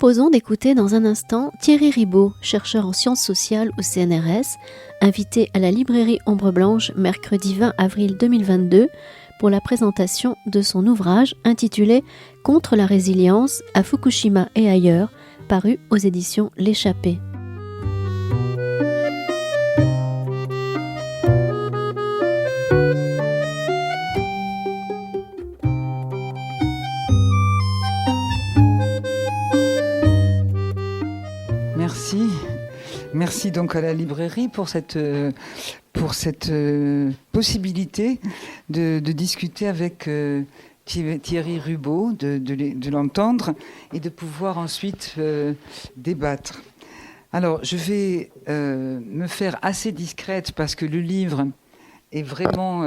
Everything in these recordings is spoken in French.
proposons d'écouter dans un instant Thierry Ribaud, chercheur en sciences sociales au CNRS, invité à la librairie Ombre Blanche mercredi 20 avril 2022 pour la présentation de son ouvrage intitulé « Contre la résilience à Fukushima et ailleurs », paru aux éditions L'Échappée. Merci donc à la librairie pour cette possibilité de discuter avec Thierry Ribaud, de l'entendre et de pouvoir ensuite débattre. Alors, je vais me faire assez discrète parce que le livre est vraiment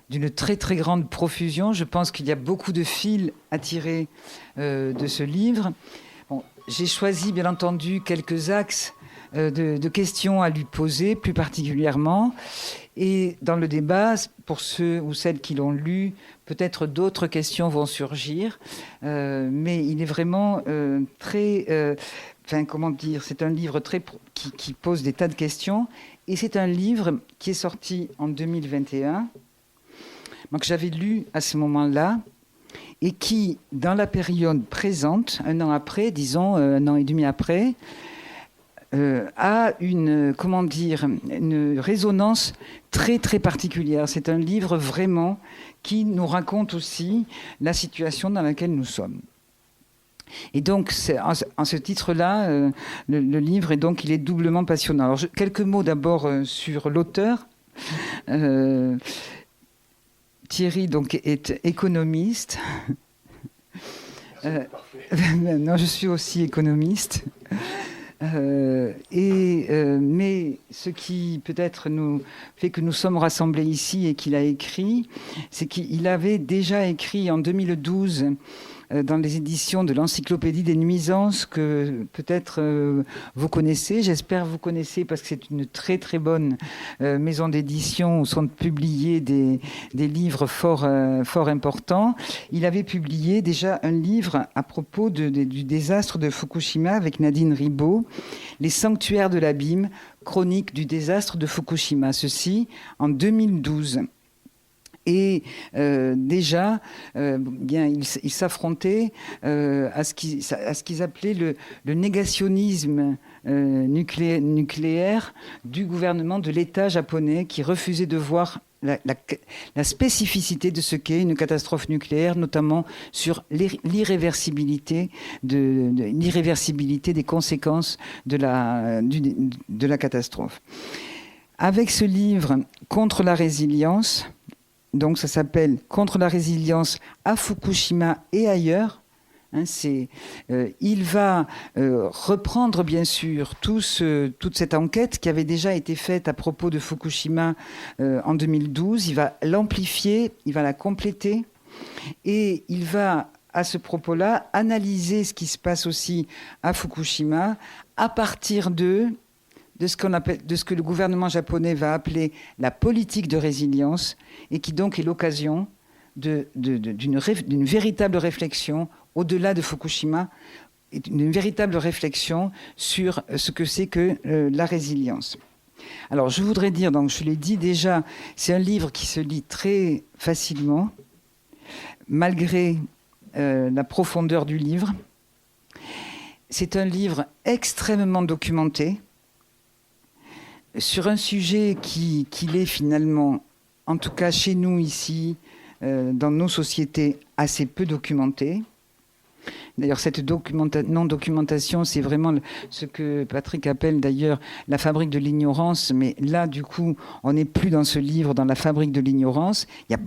d'une très très grande profusion. Je pense qu'il y a beaucoup de fils à tirer de ce livre. Bon, j'ai choisi bien entendu quelques axes de questions à lui poser plus particulièrement. Et dans le débat, pour ceux ou celles qui l'ont lu, peut-être d'autres questions vont surgir. Mais il est vraiment très... comment dire, c'est un livre qui pose des tas de questions. Et c'est un livre qui est sorti en 2021, donc j'avais lu à ce moment-là, et qui, dans la période présente, un an après, disons, un an et demi après, a une résonance très très particulière. C'est un livre vraiment qui nous raconte aussi la situation dans laquelle nous sommes. Et donc, en ce titre-là, le livre il est doublement passionnant. Alors, quelques mots d'abord sur l'auteur. Thierry donc est économiste. Non, je suis aussi économiste. Mais ce qui peut-être nous fait que nous sommes rassemblés ici et qu'il a écrit, c'est qu'il avait déjà écrit en 2012 dans les éditions de l'Encyclopédie des nuisances que peut-être vous connaissez. J'espère que vous connaissez parce que c'est une très très bonne maison d'édition où sont publiés des livres fort importants. Il avait publié déjà un livre à propos du désastre de Fukushima avec Nadine Ribaud, Les sanctuaires de l'abîme, chronique du désastre de Fukushima. Ceci en 2012. Et déjà, il s'affrontait à ce qu'ils appelaient le négationnisme nucléaire du gouvernement de l'État japonais qui refusait de voir la spécificité de ce qu'est une catastrophe nucléaire, notamment sur l'irréversibilité des conséquences de la catastrophe. Avec ce livre, Contre la résilience, donc ça s'appelle « Contre la résilience à Fukushima et ailleurs ». Il va reprendre bien sûr toute cette enquête qui avait déjà été faite à propos de Fukushima en 2012. Il va l'amplifier, il va la compléter et il va à ce propos-là analyser ce qui se passe aussi à Fukushima à partir de ce que le gouvernement japonais va appeler la politique de résilience et qui donc est l'occasion d'une véritable réflexion au-delà de Fukushima, une véritable réflexion sur ce que c'est que la résilience. Alors je voudrais dire, donc je l'ai dit déjà, c'est un livre qui se lit très facilement, malgré la profondeur du livre. C'est un livre extrêmement documenté, sur un sujet qui est finalement, en tout cas chez nous ici, dans nos sociétés, assez peu documenté. D'ailleurs, cette non-documentation, c'est vraiment ce que Patrick appelle d'ailleurs la fabrique de l'ignorance. Mais là, du coup, on n'est plus dans ce livre, dans la fabrique de l'ignorance. Il y a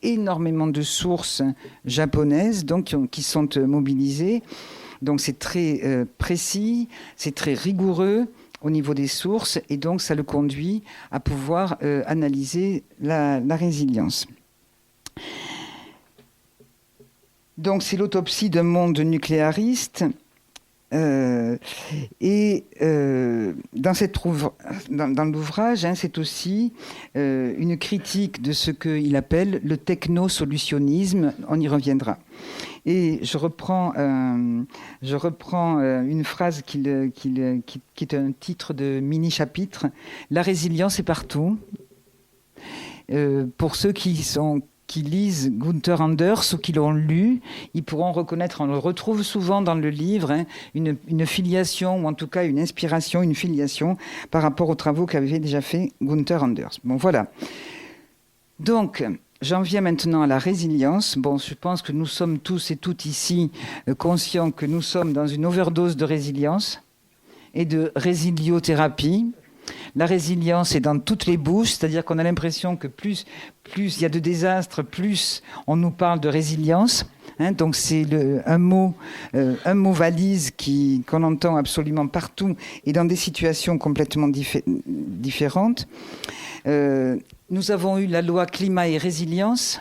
énormément de sources japonaises donc, qui sont mobilisées. Donc c'est très précis, c'est très rigoureux au niveau des sources, et donc ça le conduit à pouvoir analyser la résilience. Donc c'est l'autopsie d'un monde nucléariste, et dans l'ouvrage, c'est aussi une critique de ce qu'il appelle le technosolutionnisme, on y reviendra. Et je reprends une phrase qui est un titre de mini-chapitre. La résilience est partout. Pour ceux qui lisent Gunther Anders ou qui l'ont lu, ils pourront reconnaître, on le retrouve souvent dans le livre, une filiation, ou en tout cas une inspiration, une filiation par rapport aux travaux qu'avait déjà fait Gunther Anders. Bon, voilà. Donc, j'en viens maintenant à la résilience. Bon, je pense que nous sommes tous et toutes ici conscients que nous sommes dans une overdose de résilience et de résiliothérapie. La résilience est dans toutes les bouches, c'est-à-dire qu'on a l'impression que plus il y a de désastres, plus on nous parle de résilience. Donc c'est un mot valise qu'on entend absolument partout et dans des situations complètement différentes. Nous avons eu la loi climat et résilience.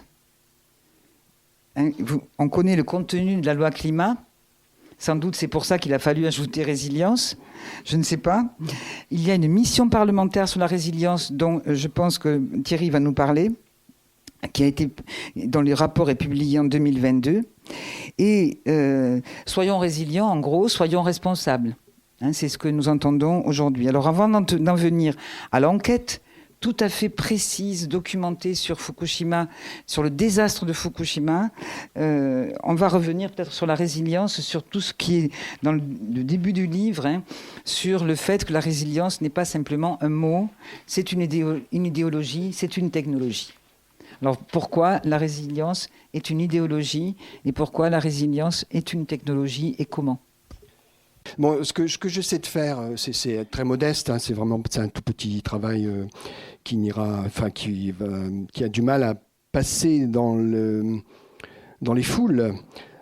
On connaît le contenu de la loi climat. Sans doute c'est pour ça qu'il a fallu ajouter résilience. Je ne sais pas. Il y a une mission parlementaire sur la résilience dont je pense que Thierry va nous parler, dont le rapport est publié en 2022. Et soyons résilients, en gros, soyons responsables. C'est ce que nous entendons aujourd'hui. Alors avant d'en venir à l'enquête tout à fait précise, documentée sur Fukushima, sur le désastre de Fukushima, on va revenir peut-être sur la résilience, sur tout ce qui est dans le début du livre, sur le fait que la résilience n'est pas simplement un mot, c'est une idéologie, c'est une technologie. Alors pourquoi la résilience est une idéologie et pourquoi la résilience est une technologie et comment ? Bon, ce que j'essaie de faire, c'est très modeste, c'est un tout petit travail qui a du mal à passer dans les foules,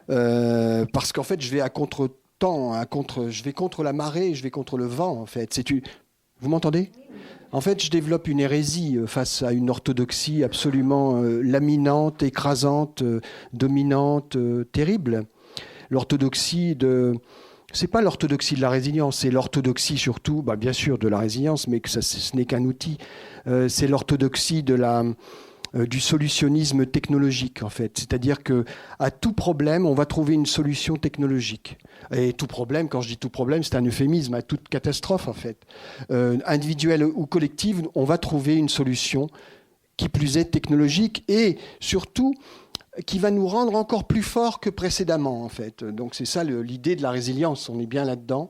parce qu'en fait je vais à contre-temps, je vais contre la marée, je vais contre le vent en fait. Vous m'entendez ? En fait, je développe une hérésie face à une orthodoxie absolument laminante, écrasante, dominante, terrible. L'orthodoxie c'est pas l'orthodoxie de la résilience, c'est l'orthodoxie surtout, bien sûr de la résilience, mais que ce n'est qu'un outil. C'est l'orthodoxie du solutionnisme technologique en fait. C'est-à-dire que à tout problème, on va trouver une solution technologique. Et tout problème, quand je dis tout problème, c'est un euphémisme, à toute catastrophe en fait. Individuelle ou collective, on va trouver une solution qui plus est technologique et surtout qui va nous rendre encore plus forts que précédemment, en fait. Donc c'est ça l'idée de la résilience, on est bien là-dedans.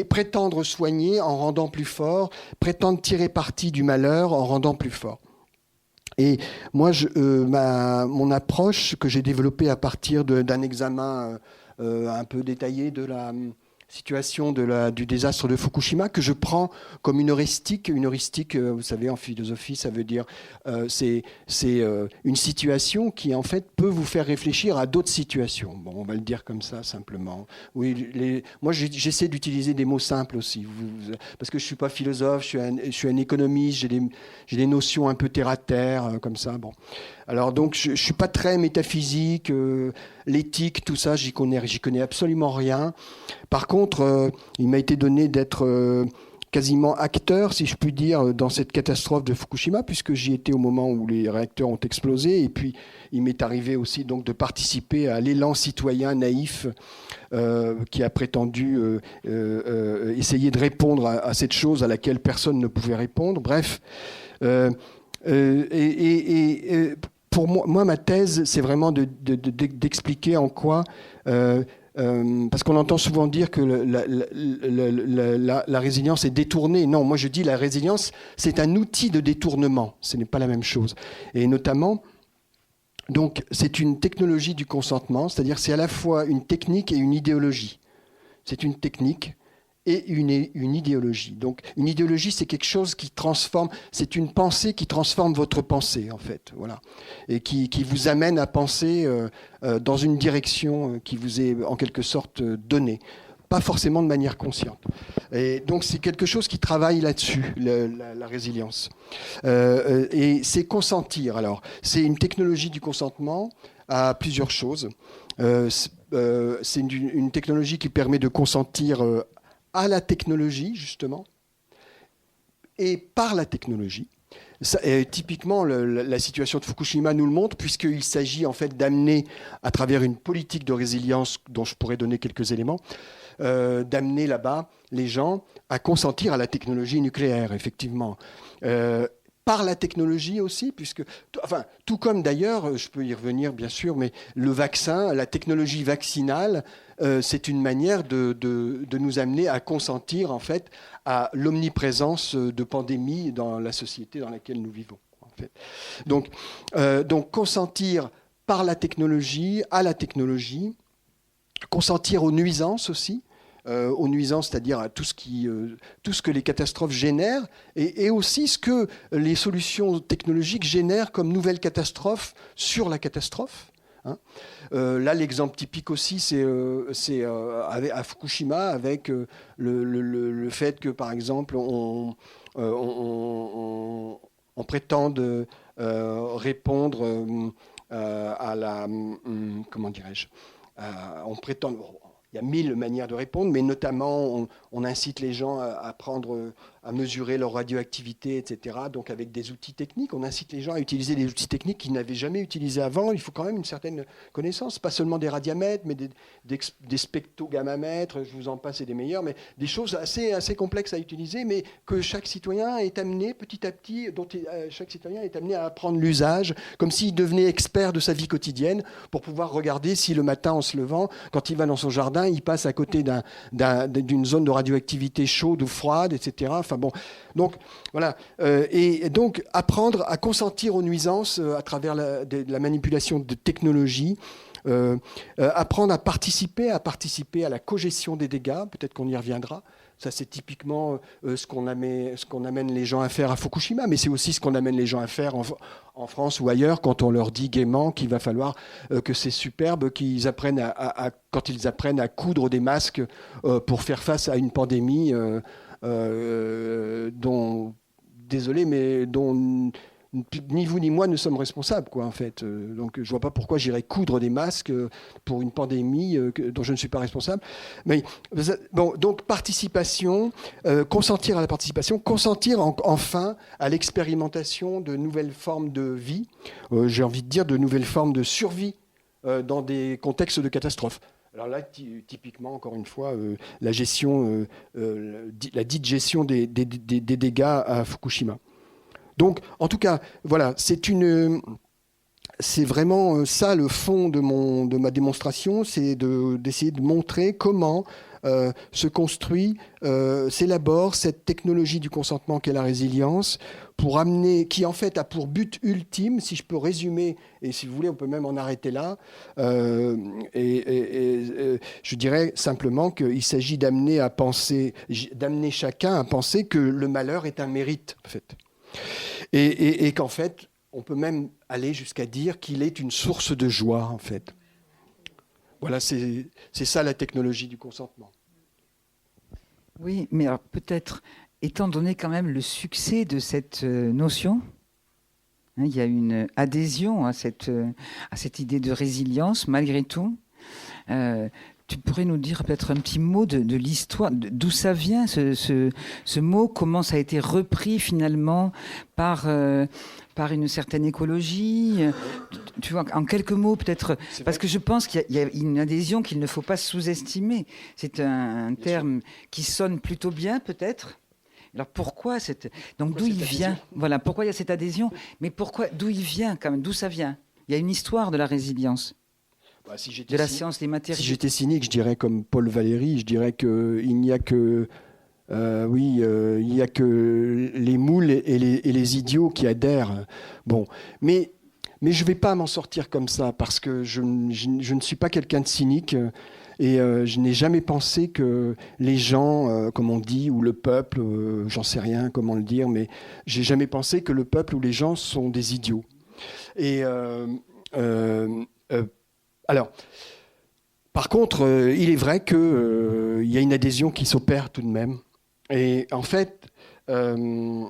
Prétendre soigner en rendant plus fort, prétendre tirer parti du malheur en rendant plus fort. Et moi, mon approche que j'ai développée à partir d'un examen un peu détaillé de la situation du désastre de Fukushima, que je prends comme une heuristique. Une heuristique, vous savez, en philosophie, ça veut dire c'est une situation qui, en fait, peut vous faire réfléchir à d'autres situations. Bon, on va le dire comme ça, simplement. Oui, moi, j'essaie d'utiliser des mots simples aussi, parce que je ne suis pas philosophe, je suis un économiste, j'ai des notions un peu terre-à-terre, comme ça. Bon. Alors, donc, je ne suis pas très métaphysique, l'éthique, tout ça, j'y connais absolument rien. Par contre, il m'a été donné d'être quasiment acteur, si je puis dire, dans cette catastrophe de Fukushima, puisque j'y étais au moment où les réacteurs ont explosé. Et puis, il m'est arrivé aussi donc, de participer à l'élan citoyen naïf qui a prétendu essayer de répondre à cette chose à laquelle personne ne pouvait répondre. Bref. Pour moi, ma thèse, c'est vraiment d'expliquer en quoi... parce qu'on entend souvent dire que la résilience est détournée. Non, moi je dis la résilience, c'est un outil de détournement. Ce n'est pas la même chose. Et notamment, donc, c'est une technologie du consentement, c'est-à-dire c'est à la fois une technique et une idéologie. C'est une technique et une idéologie. Donc, une idéologie, c'est quelque chose qui transforme, c'est une pensée qui transforme votre pensée, en fait, voilà, et qui vous amène à penser dans une direction qui vous est en quelque sorte donnée, pas forcément de manière consciente. Et donc, c'est quelque chose qui travaille là-dessus, la résilience. Et c'est consentir. Alors, c'est une technologie du consentement à plusieurs choses. C'est une technologie qui permet de consentir à la technologie, justement, et par la technologie. typiquement, la situation de Fukushima nous le montre, puisqu'il s'agit en fait d'amener, à travers une politique de résilience dont je pourrais donner quelques éléments, d'amener là-bas les gens à consentir à la technologie nucléaire, effectivement. Par la technologie aussi, tout comme d'ailleurs, je peux y revenir bien sûr, mais le vaccin, la technologie vaccinale, c'est une manière de nous amener à consentir en fait à l'omniprésence de pandémies dans la société dans laquelle nous vivons. En fait. Donc consentir par la technologie, à la technologie, consentir aux nuisances aussi, aux nuisances, c'est-à-dire à tout ce que les catastrophes génèrent, et aussi ce que les solutions technologiques génèrent comme nouvelles catastrophes sur la catastrophe. Hein. Là, l'exemple typique aussi, c'est à Fukushima, avec le fait que, par exemple, on prétende répondre à la... comment dirais-je on prétend... Il y a 1000 manières de répondre, mais notamment, on incite les gens à mesurer leur radioactivité, etc. Donc, avec des outils techniques, on incite les gens à utiliser des outils techniques qu'ils n'avaient jamais utilisés avant. Il faut quand même une certaine connaissance, pas seulement des radiamètres, mais des spectrogammamètres, je vous en passe, et des meilleurs, mais des choses assez complexes à utiliser, mais que chaque citoyen est amené petit à petit, chaque citoyen est amené à apprendre l'usage, comme s'il devenait expert de sa vie quotidienne, pour pouvoir regarder si le matin, en se levant, quand il va dans son jardin, il passe à côté d'une zone de radioactivité chaude ou froide, etc. Enfin bon, donc voilà, et donc apprendre à consentir aux nuisances à travers la manipulation de technologies, apprendre à participer à la cogestion des dégâts. Peut-être qu'on y reviendra. Ça, c'est typiquement ce qu'on amène les gens à faire à Fukushima, mais c'est aussi ce qu'on amène les gens à faire en France ou ailleurs, quand on leur dit gaiement qu'il va falloir que c'est superbe, qu'ils apprennent quand ils apprennent à coudre des masques pour faire face à une pandémie dont ni vous ni moi ne sommes responsables, quoi, en fait. Donc, je vois pas pourquoi j'irais coudre des masques pour une pandémie dont je ne suis pas responsable. Mais bon, donc participation, consentir à la participation, consentir enfin à l'expérimentation de nouvelles formes de vie. J'ai envie de dire de nouvelles formes de survie dans des contextes de catastrophe. Alors là, typiquement, encore une fois, la gestion, la dite gestion des dégâts à Fukushima. Donc, en tout cas, voilà, c'est vraiment ça le fond de ma démonstration, c'est d'essayer de montrer comment se construit, s'élabore cette technologie du consentement qu'est la résilience, qui en fait a pour but ultime, si je peux résumer, et si vous voulez, on peut même en arrêter là, je dirais simplement qu'il s'agit d'amener chacun à penser que le malheur est un mérite, en fait. Et qu'en fait, on peut même aller jusqu'à dire qu'il est une source de joie, en fait. Voilà, c'est ça la technologie du consentement. Oui, mais alors peut-être, étant donné quand même le succès de cette notion, il y a une adhésion à cette idée de résilience, malgré tout. Tu pourrais nous dire peut-être un petit mot de l'histoire, d'où ça vient ce mot, comment ça a été repris finalement par une certaine écologie. Tu vois, en quelques mots peut-être, parce que je pense qu'il y a une adhésion qu'il ne faut pas sous-estimer. C'est un terme qui sonne plutôt bien peut-être. Alors pourquoi d'où il vient? Voilà, pourquoi il y a cette adhésion? Mais d'où il vient quand même? D'où ça vient? Il y a une histoire de la résilience. De la science des matériaux. Si j'étais cynique, je dirais comme Paul Valéry, je dirais qu'il n'y a que il y a que les moules et les idiots qui adhèrent. Bon, mais je ne vais pas m'en sortir comme ça parce que je ne suis pas quelqu'un de cynique et je n'ai jamais pensé que les gens, comme on dit, ou le peuple, j'en sais rien comment le dire, mais j'ai jamais pensé que le peuple ou les gens sont des idiots. Et alors, par contre, il est vrai qu'il y a une adhésion qui s'opère tout de même. Et en fait, je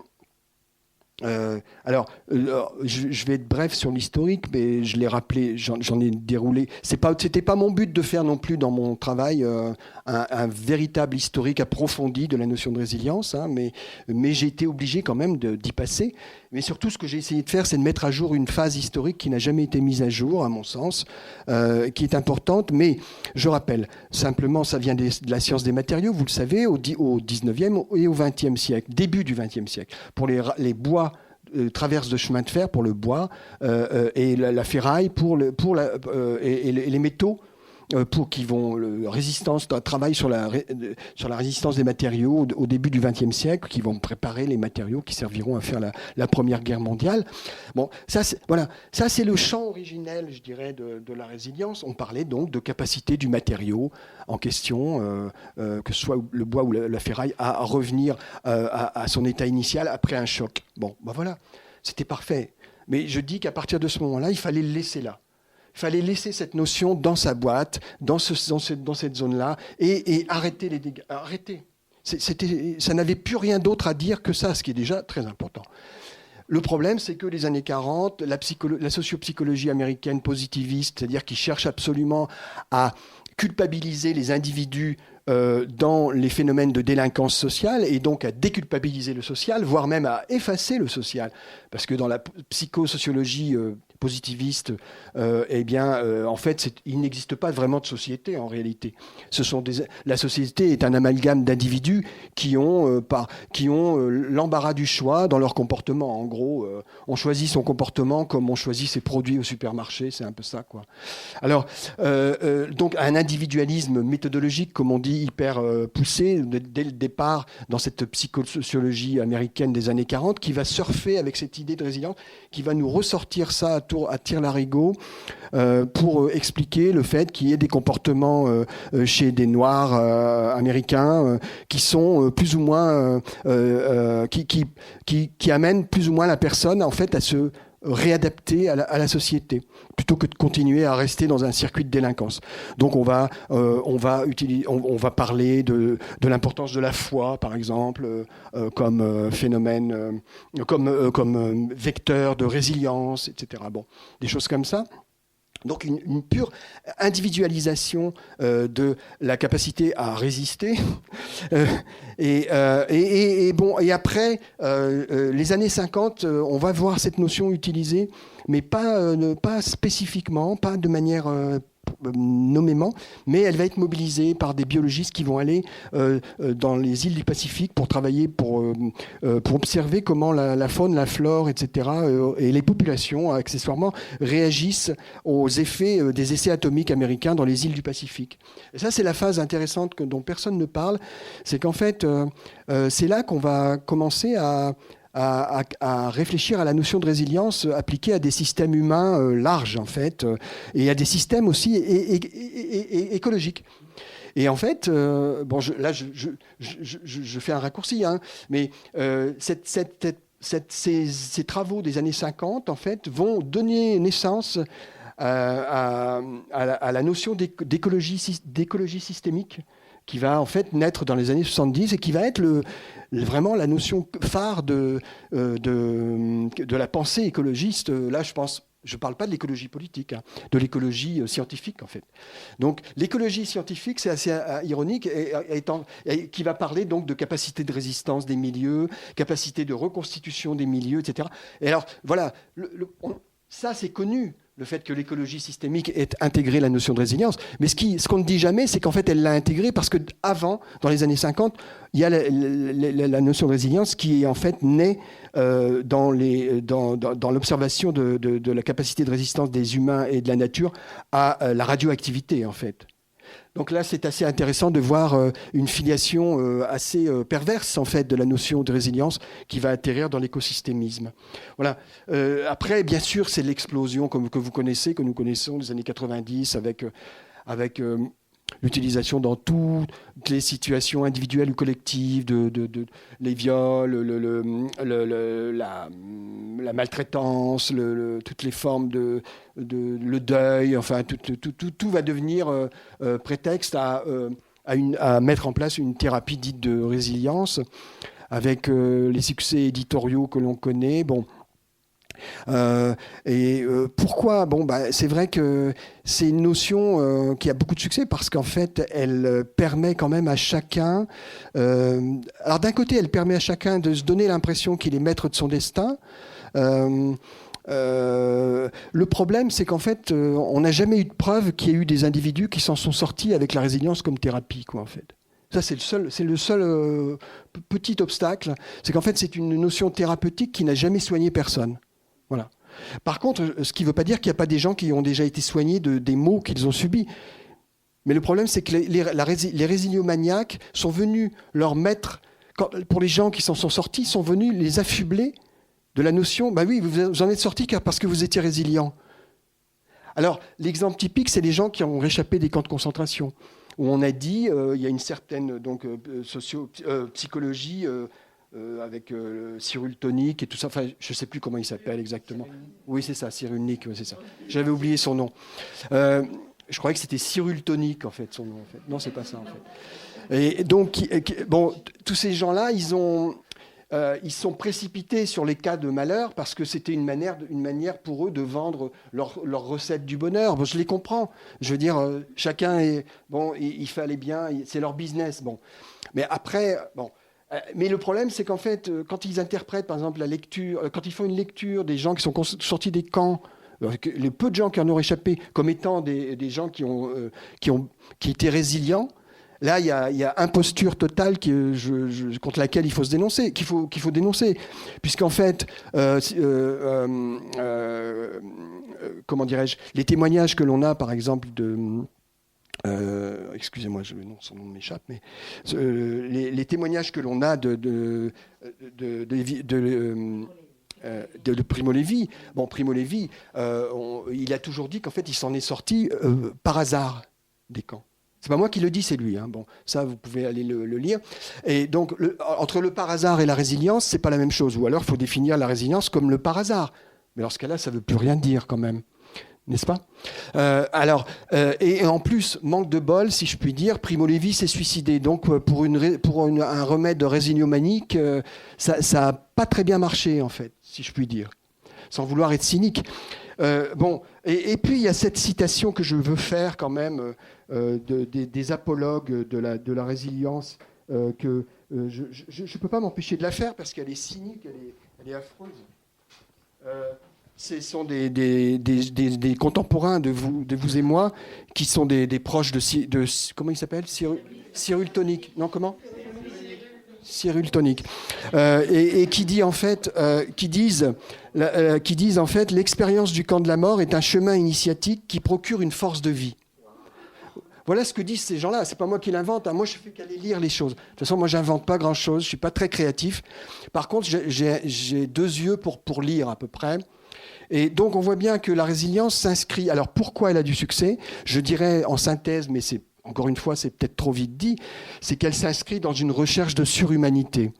vais être bref sur l'historique, mais je l'ai rappelé, j'en ai déroulé. C'était pas mon but de faire non plus dans mon travail un véritable historique approfondi de la notion de résilience, hein, mais j'ai été obligé quand même d'y passer. Mais surtout, ce que j'ai essayé de faire, c'est de mettre à jour une phase historique qui n'a jamais été mise à jour, à mon sens, qui est importante. Mais je rappelle, simplement, ça vient de la science des matériaux, vous le savez, au 19e et au 20e siècle, début du 20e siècle. Pour les bois, traverses de chemin de fer pour le bois, et la ferraille et les métaux, qui vont travaillent sur la résistance des matériaux au début du XXe siècle, qui vont préparer les matériaux qui serviront à faire la Première Guerre mondiale. Bon, ça c'est le champ originel, je dirais, de la résilience. On parlait donc de capacité du matériau en question, que ce soit le bois ou la ferraille, à revenir à son état initial après un choc. Bon, ben voilà, c'était parfait. Mais je dis qu'à partir de ce moment-là, il fallait le laisser là. Il fallait laisser cette notion dans sa boîte, dans cette zone-là, et arrêter les dégâts. Arrêter. Ça n'avait plus rien d'autre à dire que ça, ce qui est déjà très important. Le problème, c'est que les années 40, la sociopsychologie américaine positiviste, c'est-à-dire qui cherche absolument à culpabiliser les individus dans les phénomènes de délinquance sociale, et donc à déculpabiliser le social, voire même à effacer le social. Parce que dans la psychosociologie positiviste, en fait, il n'existe pas vraiment de société en réalité. La société est un amalgame d'individus qui ont l'embarras du choix dans leur comportement. En gros, on choisit son comportement comme on choisit ses produits au supermarché, c'est un peu ça, quoi. Alors, donc, un individualisme méthodologique, comme on dit, hyper poussé dès le départ dans cette psychosociologie américaine des années 40, qui va surfer avec cette idée de résilience, qui va nous ressortir ça à tire-larigot pour expliquer le fait qu'il y ait des comportements chez des Noirs américains qui sont plus ou moins qui amènent plus ou moins la personne en fait à se réadapter à la société plutôt que de continuer à rester dans un circuit de délinquance. Donc on va parler de l'importance de la foi, par exemple, comme phénomène, comme vecteur de résilience, etc. Bon, des choses comme ça. Donc une pure individualisation de la capacité à résister. Et après, les années 50, on va voir cette notion utilisée, mais pas spécifiquement, pas de manière nommément, mais elle va être mobilisée par des biologistes qui vont aller dans les îles du Pacifique pour travailler, pour observer comment la faune, la flore, etc., et les populations, accessoirement, réagissent aux effets des essais atomiques américains dans les îles du Pacifique. Et ça, c'est la phase intéressante dont personne ne parle, c'est qu'en fait, c'est là qu'on va commencer à réfléchir à la notion de résilience appliquée à des systèmes humains larges, en fait, et à des systèmes aussi écologiques. Et en fait, je fais un raccourci, hein, mais ces travaux des années 50, en fait, vont donner naissance à la notion d'écologie systémique, qui va en fait naître dans les années 70 et qui va être vraiment la notion phare de la pensée écologiste. Là, je ne parle pas de l'écologie politique, hein, de l'écologie scientifique, en fait. Donc, l'écologie scientifique, c'est assez ironique, et qui va parler donc de capacité de résistance des milieux, capacité de reconstitution des milieux, etc. Et alors, voilà, ça, c'est connu. Le fait que l'écologie systémique ait intégré la notion de résilience. Mais ce qu'on ne dit jamais, c'est qu'en fait, elle l'a intégrée parce qu'avant, dans les années 50, il y a la notion de résilience qui est en fait née dans l'observation de la capacité de résistance des humains et de la nature à la radioactivité, en fait. Donc là, c'est assez intéressant de voir une filiation assez perverse, en fait, de la notion de résilience qui va atterrir dans l'écosystémisme. Voilà. Après, bien sûr, c'est l'explosion que nous connaissons des années 90 avec l'utilisation dans toutes les situations individuelles ou collectives les viols, la maltraitance, toutes les formes le deuil, enfin tout va devenir prétexte à mettre en place une thérapie dite de résilience avec les succès éditoriaux que l'on connaît. Bon. Pourquoi ? C'est vrai que c'est une notion qui a beaucoup de succès parce qu'en fait, elle permet quand même à chacun. Alors d'un côté, elle permet à chacun de se donner l'impression qu'il est maître de son destin. Le problème, c'est qu'en fait, on n'a jamais eu de preuve qu'il y ait eu des individus qui s'en sont sortis avec la résilience comme thérapie, quoi, en fait. Ça, c'est le seul petit obstacle. C'est qu'en fait, c'est une notion thérapeutique qui n'a jamais soigné personne. Voilà. Par contre, ce qui ne veut pas dire qu'il n'y a pas des gens qui ont déjà été soignés des maux qu'ils ont subis. Mais le problème, c'est que les résiliomaniaques sont venus leur mettre, pour les gens qui s'en sont sortis, sont venus les affubler de la notion, bah oui, vous en êtes sortis parce que vous étiez résilient. Alors, l'exemple typique, c'est les gens qui ont réchappé des camps de concentration, où on a dit, il y a une certaine psychologie avec Cyril Tonic et tout ça, enfin, je ne sais plus comment il s'appelle exactement. Oui, c'est ça, Cyrulnik, c'est ça. J'avais oublié son nom. Je croyais que c'était Cyril Tonic, en fait, son nom. En fait. Non, c'est pas ça, en fait. Et donc, bon, tous ces gens-là, ils sont précipités sur les cas de malheur parce que c'était une manière pour eux de vendre leur recette du bonheur. Bon, je les comprends. Je veux dire, chacun est... Bon, il fallait bien... C'est leur business. Bon. Mais après... Bon. Mais le problème, c'est qu'en fait, quand ils interprètent, par exemple, la lecture... Quand ils font une lecture des gens qui sont sortis des camps, les peu de gens qui en ont échappé, comme étant des gens qui étaient résilients, là, il y a imposture totale contre laquelle il faut se dénoncer, qu'il faut dénoncer, puisqu'en fait, comment dirais-je, les témoignages que l'on a, par exemple, excusez-moi, son nom m'échappe, mais les témoignages que l'on a de Primo Levi. Bon, Primo Levi, il a toujours dit qu'en fait, il s'en est sorti par hasard des camps. C'est pas moi qui le dis, c'est lui. Hein. Bon, ça, vous pouvez aller le lire. Et donc, entre le par hasard et la résilience, c'est pas la même chose. Ou alors, il faut définir la résilience comme le par hasard. Mais dans ce cas-là, ça veut plus rien dire quand même. N'est-ce pas ? Et en plus, manque de bol, si je puis dire, Primo Levi s'est suicidé. Donc, pour un remède résiliomanique, ça n'a pas très bien marché, en fait, si je puis dire. Sans vouloir être cynique. Bon, et puis, il y a cette citation que je veux faire quand même des apologues de la résilience, que je ne peux pas m'empêcher de la faire parce qu'elle est cynique, elle est affreuse. Ce sont des contemporains de vous et moi qui sont des proches de comment il s'appelle, Cyril Tonic. Non, comment ? Cyril Tonic. Et qui disent en fait l'expérience du camp de la mort est un chemin initiatique qui procure une force de vie. Voilà ce que disent ces gens-là. C'est pas moi qui l'invente. Hein. Moi, je fais qu'aller lire les choses. De toute façon, moi, j'invente pas grand-chose. Je suis pas très créatif. Par contre, j'ai 2 yeux pour lire à peu près. Et donc, on voit bien que la résilience s'inscrit. Alors, pourquoi elle a du succès ? Je dirais en synthèse, mais encore une fois, c'est peut-être trop vite dit, c'est qu'elle s'inscrit dans une recherche de surhumanité.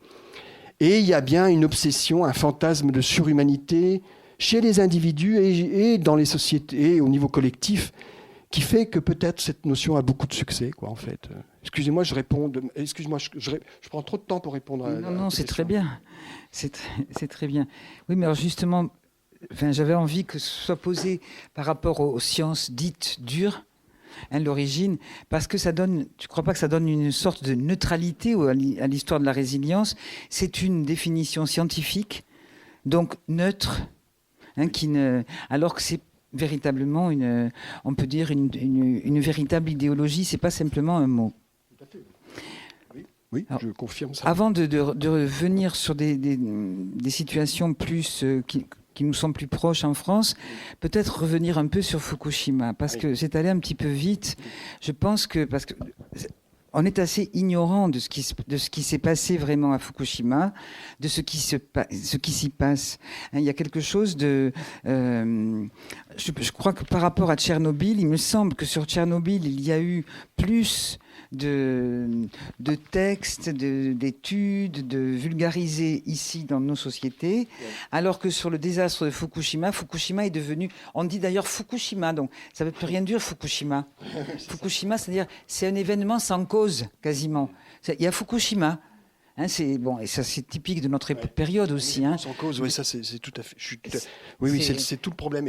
Et il y a bien une obsession, un fantasme de surhumanité chez les individus et dans les sociétés, et au niveau collectif, qui fait que peut-être cette notion a beaucoup de succès, quoi, en fait. Excusez-moi, je réponds. Excusez-moi, je prends trop de temps pour répondre à la Non, c'est question. très bien. C'est très bien. Oui, mais alors justement, j'avais envie que ce soit posé par rapport aux sciences dites dures, l'origine, parce que ça donne, tu ne crois pas que ça donne une sorte de neutralité à l'histoire de la résilience ? C'est une définition scientifique, donc neutre, alors que c'est véritablement on peut dire une véritable idéologie, c'est pas simplement un mot. Tout à fait. Oui, alors, je confirme ça. Avant de revenir sur des situations plus qui nous sont plus proches en France, peut-être revenir un peu sur Fukushima, parce que c'est allé un petit peu vite. Je pense que parce que on est assez ignorant de ce qui s'est passé vraiment à Fukushima, de ce qui s'y passe. Il y a quelque chose de... je crois que par rapport à Tchernobyl, il me semble que sur Tchernobyl, il y a eu plus de textes, d'études, de vulgarisés ici dans nos sociétés, alors que sur le désastre de Fukushima est devenu... On dit d'ailleurs Fukushima, donc ça ne veut plus rien dire Fukushima. Fukushima, c'est-à-dire c'est un événement sans cause, quasiment. Il y a Fukushima. C'est bon, et ça c'est typique de notre période aussi. Sans cause, oui, ça c'est tout à fait. Oui, c'est tout le problème.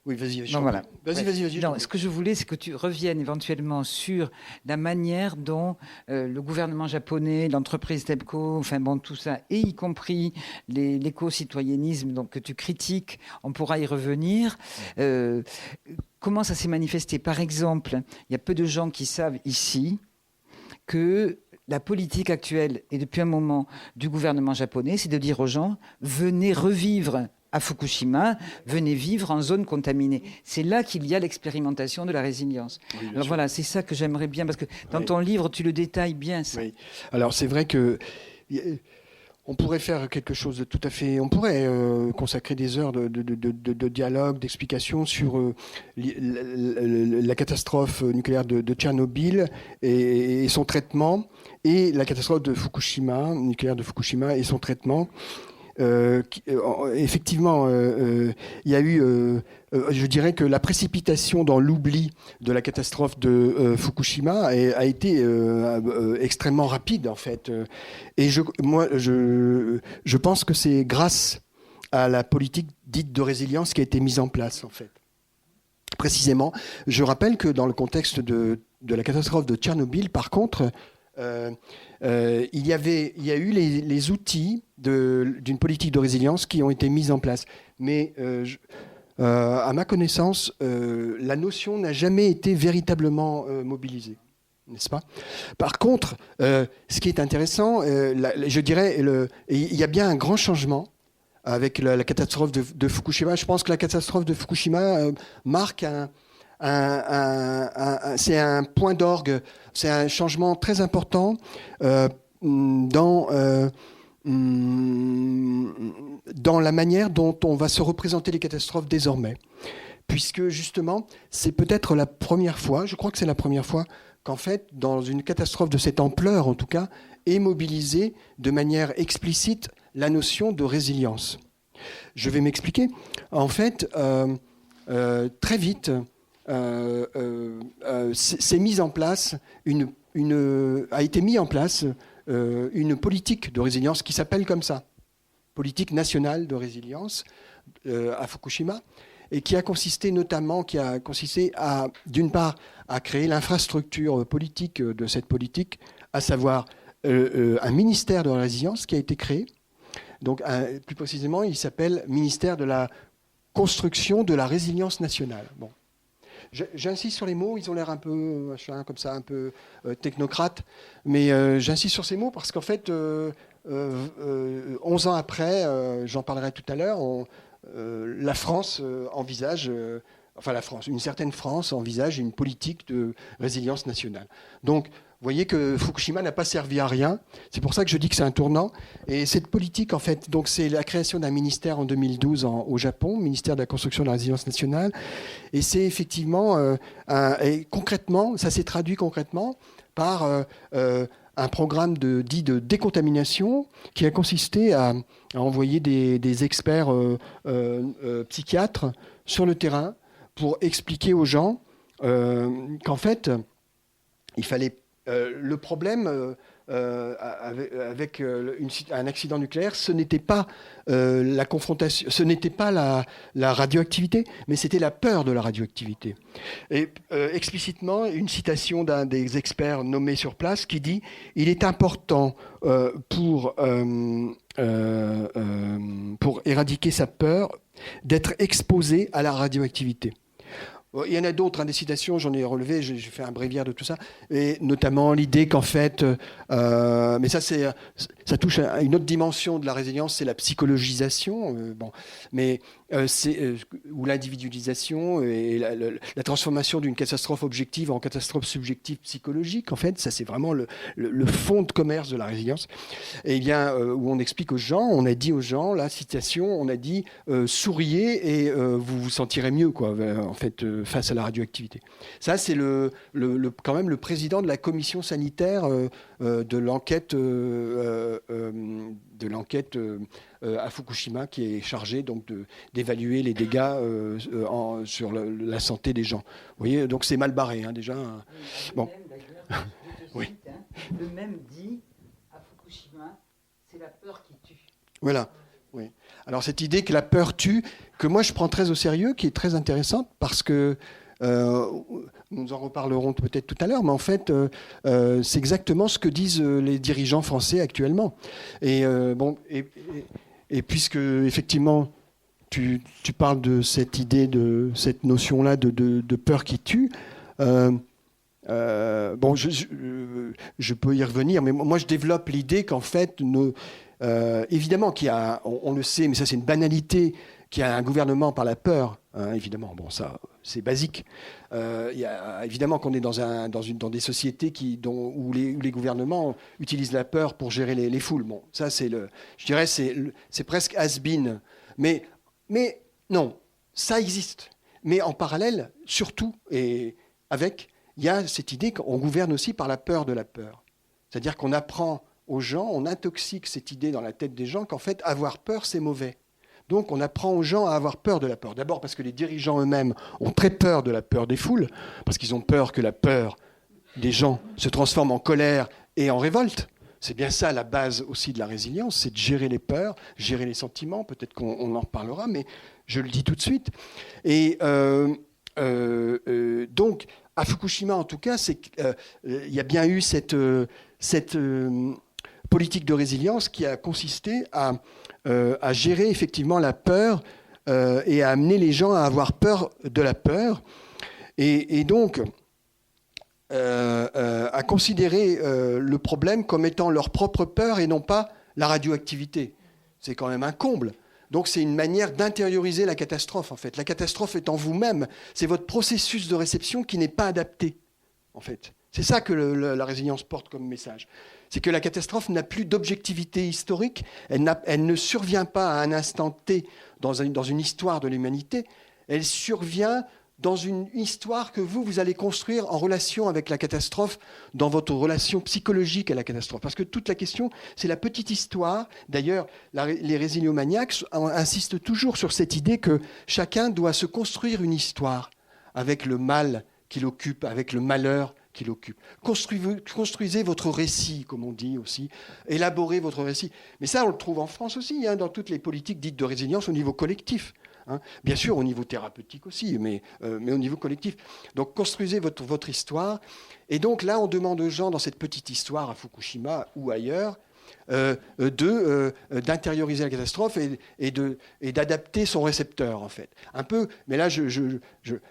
Oui, vas-y. Non, voilà. Vas-y. Non, ce que je voulais, c'est que tu reviennes éventuellement sur la manière dont le gouvernement japonais, l'entreprise TEPCO, enfin bon, tout ça, et y compris l'éco-citoyennisme donc, que tu critiques, on pourra y revenir. Comment ça s'est manifesté? Par exemple, il y a peu de gens qui savent ici que la politique actuelle, et depuis un moment, du gouvernement japonais, c'est de dire aux gens, venez revivre à Fukushima, venez vivre en zone contaminée. C'est là qu'il y a l'expérimentation de la résilience. Oui, alors voilà, c'est ça que j'aimerais bien, parce que dans ton livre, tu le détailles bien. Ça. Oui. Alors c'est vrai que on pourrait faire quelque chose de tout à fait... On pourrait consacrer des heures de dialogue, d'explication sur la catastrophe nucléaire de Tchernobyl et son traitement, et la catastrophe de Fukushima, nucléaire de Fukushima et son traitement. Effectivement, il y a eu, je dirais que la précipitation dans l'oubli de la catastrophe de Fukushima a été extrêmement rapide en fait. Et je pense que c'est grâce à la politique dite de résilience qui a été mise en place en fait. Précisément, je rappelle que dans le contexte de la catastrophe de Tchernobyl, par contre, il y a eu les outils d'une politique de résilience qui ont été mis en place. Mais à ma connaissance, la notion n'a jamais été véritablement mobilisée. N'est-ce pas? Par contre, ce qui est intéressant, je dirais, il y a bien un grand changement avec la catastrophe de Fukushima. Je pense que la catastrophe de Fukushima marque c'est un point d'orgue, c'est un changement très important dans la manière dont on va se représenter les catastrophes désormais. Puisque justement, c'est peut-être la première fois, je crois que c'est la première fois, qu'en fait, dans une catastrophe de cette ampleur en tout cas, est mobilisée de manière explicite la notion de résilience. Je vais m'expliquer. En fait, très vite, s'est mise en place a été mise en place une politique de résilience qui s'appelle comme ça, politique nationale de résilience à Fukushima, et qui a consisté à, d'une part, à créer l'infrastructure politique de cette politique, à savoir un ministère de la résilience qui a été créé. Donc, plus précisément, il s'appelle ministère de la construction de la résilience nationale. Bon. J'insiste sur les mots, ils ont l'air un peu comme ça, un peu technocrate, mais j'insiste sur ces mots parce qu'en fait, 11 ans après, j'en parlerai tout à l'heure, la France envisage, une certaine France envisage une politique de résilience nationale. Donc, vous voyez que Fukushima n'a pas servi à rien. C'est pour ça que je dis que c'est un tournant. Et cette politique, en fait, donc c'est la création d'un ministère en 2012 au Japon, ministère de la construction de la résilience nationale. Et c'est effectivement, et concrètement, ça s'est traduit concrètement par un programme dit de décontamination qui a consisté à envoyer des experts psychiatres sur le terrain pour expliquer aux gens qu'en fait, il fallait... le problème avec un accident nucléaire, ce n'était pas la confrontation, ce n'était pas la radioactivité, mais c'était la peur de la radioactivité. Et explicitement, une citation d'un des experts nommés sur place qui dit « Il est important pour éradiquer sa peur d'être exposé à la radioactivité ». Il y en a d'autres, des citations, j'en ai relevé, j'ai fait un bréviaire de tout ça, et notamment l'idée qu'en fait, mais ça touche à une autre dimension de la résilience, c'est la psychologisation, ou l'individualisation et la transformation d'une catastrophe objective en catastrophe subjective psychologique. En fait, ça c'est vraiment le fond de commerce de la résilience. Et bien, où on explique aux gens, on a dit aux gens, la citation, on a dit souriez et vous vous sentirez mieux, quoi. En fait. Face à la radioactivité. Ça, c'est quand même le président de la commission sanitaire de l'enquête à Fukushima qui est chargé donc d'évaluer les dégâts sur la santé des gens. Vous voyez, donc c'est mal barré déjà. Bon. Oui. Le même dit à Fukushima, c'est la peur qui tue. Voilà. Oui. Alors cette idée que la peur tue, que moi je prends très au sérieux, qui est très intéressante, parce que nous en reparlerons peut-être tout à l'heure, mais en fait, c'est exactement ce que disent les dirigeants français actuellement. Et puisque effectivement, tu parles de cette idée, de cette notion-là de peur qui tue. Je peux y revenir, mais moi je développe l'idée qu'en fait, évidemment qu'il y a, on le sait, mais ça c'est une banalité, qu'il y a un gouvernement par la peur, hein, évidemment, bon ça c'est basique. Évidemment qu'on est dans des sociétés où les gouvernements utilisent la peur pour gérer les foules. Bon, ça je dirais c'est presque has-been, mais non, ça existe. Mais en parallèle, surtout, il y a cette idée qu'on gouverne aussi par la peur de la peur. C'est-à-dire qu'on apprend aux gens, on intoxique cette idée dans la tête des gens qu'en fait, avoir peur, c'est mauvais. Donc on apprend aux gens à avoir peur de la peur. D'abord parce que les dirigeants eux-mêmes ont très peur de la peur des foules, parce qu'ils ont peur que la peur des gens se transforme en colère et en révolte. C'est bien ça la base aussi de la résilience, c'est de gérer les peurs, gérer les sentiments. Peut-être qu'on en reparlera, mais je le dis tout de suite. Et donc, à Fukushima, en tout cas, il y a bien eu cette politique de résilience qui a consisté à gérer effectivement la peur et à amener les gens à avoir peur de la peur. Et donc, à considérer le problème comme étant leur propre peur et non pas la radioactivité. C'est quand même un comble. Donc c'est une manière d'intérioriser la catastrophe, en fait. La catastrophe est en vous-même. C'est votre processus de réception qui n'est pas adapté, en fait. C'est ça que la résilience porte comme message. C'est que la catastrophe n'a plus d'objectivité historique. Elle ne survient pas à un instant T dans une histoire de l'humanité. Elle survient dans une histoire que vous allez construire en relation avec la catastrophe, dans votre relation psychologique à la catastrophe. Parce que toute la question, c'est la petite histoire. D'ailleurs, les résiliomaniaques insistent toujours sur cette idée que chacun doit se construire une histoire avec le mal qui l'occupe, avec le malheur qui l'occupe. Construisez votre récit, comme on dit aussi. Élaborez votre récit. Mais ça, on le trouve en France aussi, hein, dans toutes les politiques dites de résilience au niveau collectif. Hein. Bien sûr, au niveau thérapeutique aussi, mais au niveau collectif. Donc, construisez votre histoire. Et donc, là, on demande aux gens, dans cette petite histoire à Fukushima ou ailleurs, d'intérioriser la catastrophe et d'adapter son récepteur, en fait. Un peu, mais là,